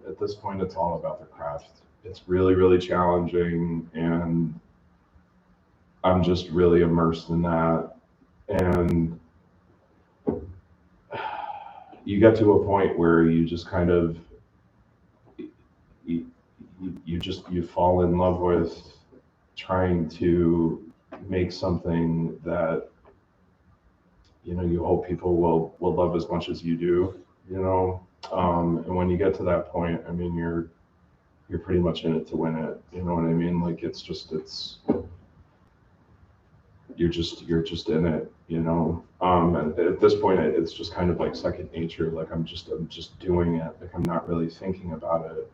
At this point, it's all about the craft. It's really, really challenging, and I'm just really immersed in that. And you get to a point where you just kind of, you fall in love with trying to make something that, you hope people will love as much as you do, and when you get to that point, I mean, you're pretty much in it to win it. You know what I mean? Like you're just in it, and at this point it's just kind of like second nature. Like I'm just doing it. Like I'm not really thinking about it.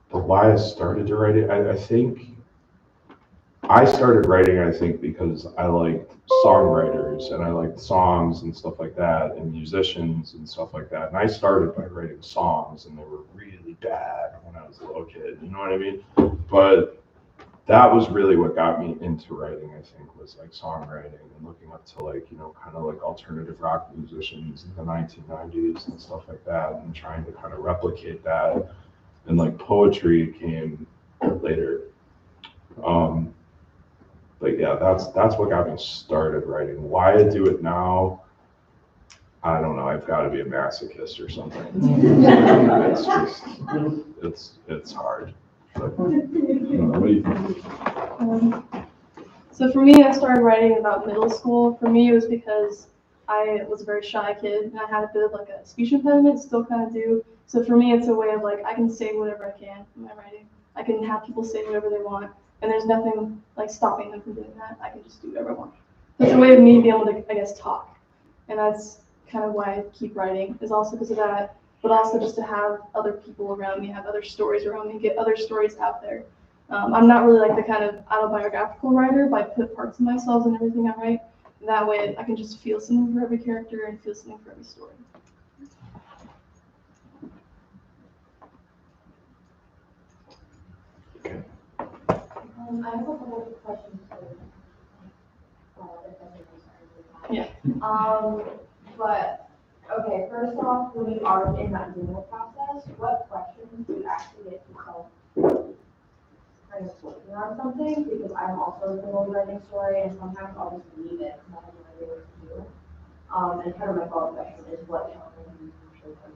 But why I started to write it, I think I started writing, because I liked songwriters and I liked songs and stuff like that, and musicians and stuff like that. And I started by writing songs, and they were really bad when I was a little kid. You know what I mean? But that was really what got me into writing, I think, was like songwriting and looking up to like, kind of like alternative rock musicians in the 1990s and stuff like that, and trying to kind of replicate that. And like poetry came later. But yeah, that's what got me started writing. Why I do it now, I don't know. I've got to be a masochist or something. It's hard. But, what do you think? So for me, I started writing about middle school. For me, it was because I was a very shy kid and I had a bit of like a speech impediment, still kind of do. So for me, it's a way of like, I can say whatever I can in my writing. I can have people say whatever they want, and there's nothing like stopping them from doing that. I can just do whatever I want. So it's a way of me being able to, I guess, talk. And that's kind of why I keep writing, is also because of that, but also just to have other people around me, have other stories around me, get other stories out there. I'm not really like the kind of autobiographical writer, but I put parts of myself in everything I write. That way I can just feel something for every character and feel something for every story. I have a couple of questions for you. If that's okay, sorry. Yeah. But, okay, first off, when you are in that renewal process, what questions do you actually get yourself kind of working on something? Because I'm also in the writing story, and sometimes I'll just leave it because I have no idea what to do. And kind of my follow-up question is what genre do you usually write?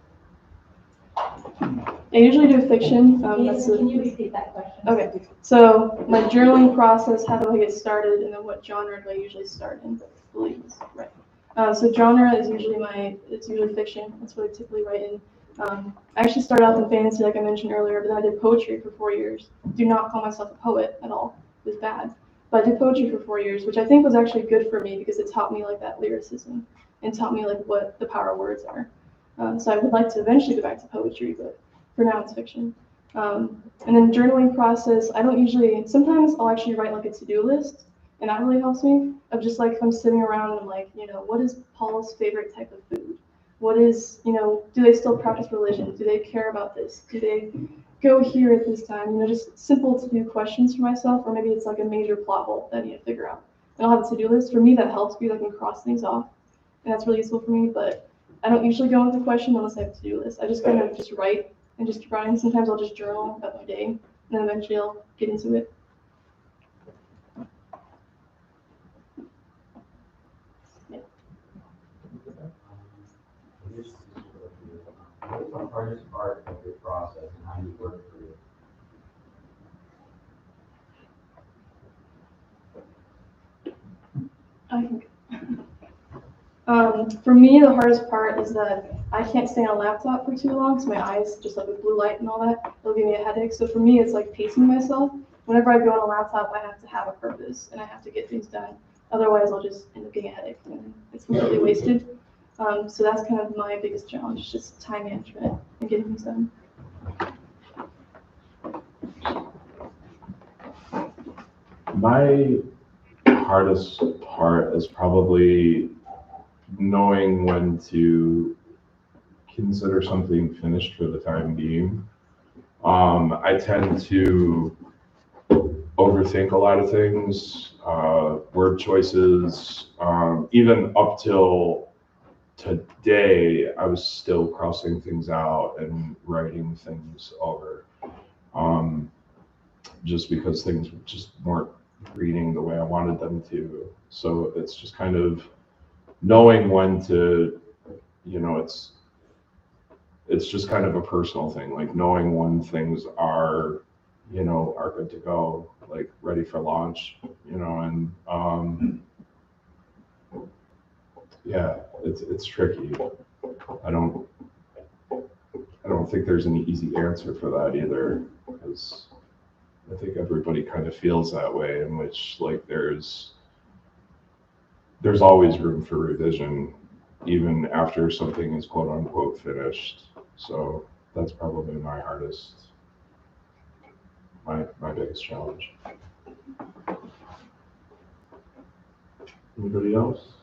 I usually do fiction. Can you repeat that question? Okay, so my journaling process, how do I get started, and then what genre do I usually start in? Please, right. So genre is usually it's usually fiction. That's what I typically write in. I actually started off in fantasy, like I mentioned earlier, but then I did poetry for 4 years. Do not call myself a poet at all. It was bad. But I did poetry for 4 years, which I think was actually good for me because it taught me like that lyricism and taught me like what the power of words are. So I would like to eventually go back to poetry, but for now it's fiction. And then journaling process, I don't usually, sometimes I'll actually write like a to-do list, and that really helps me, of just like if I'm sitting around and I'm like, what is Paul's favorite type of food? What is, do they still practice religion? Do they care about this? Do they go here at this time? Just simple to-do questions for myself, or maybe it's like a major plot hole that I need to figure out. And I'll have a to-do list. For me, that helps because I can cross things off, and that's really useful for me, but I don't usually go with a question unless I have a to-do list. I just kind of just write and just keep writing. Sometimes I'll just journal about my day, and then eventually I'll get into it. What's the hardest part of your process and how you work through I think. For me, the hardest part is that I can't stay on a laptop for too long because my eyes, just like with blue light and all that, it'll give me a headache. So for me, it's like pacing myself. Whenever I go on a laptop, I have to have a purpose and I have to get things done. Otherwise, I'll just end up getting a headache and it's completely wasted. So that's kind of my biggest challenge, just time management and getting things done. My hardest part is probably knowing when to consider something finished for the time being. I tend to overthink a lot of things, word choices, even up till today, I was still crossing things out and writing things over, just because things just weren't reading the way I wanted them to. So it's just kind of knowing when to, it's just kind of a personal thing, like knowing when things are good to go, like ready for launch, and yeah, it's tricky. I don't think there's an easy answer for that either, because I think everybody kind of feels that way, in which like there's always room for revision, even after something is quote unquote finished. So that's probably my biggest challenge. Anybody else?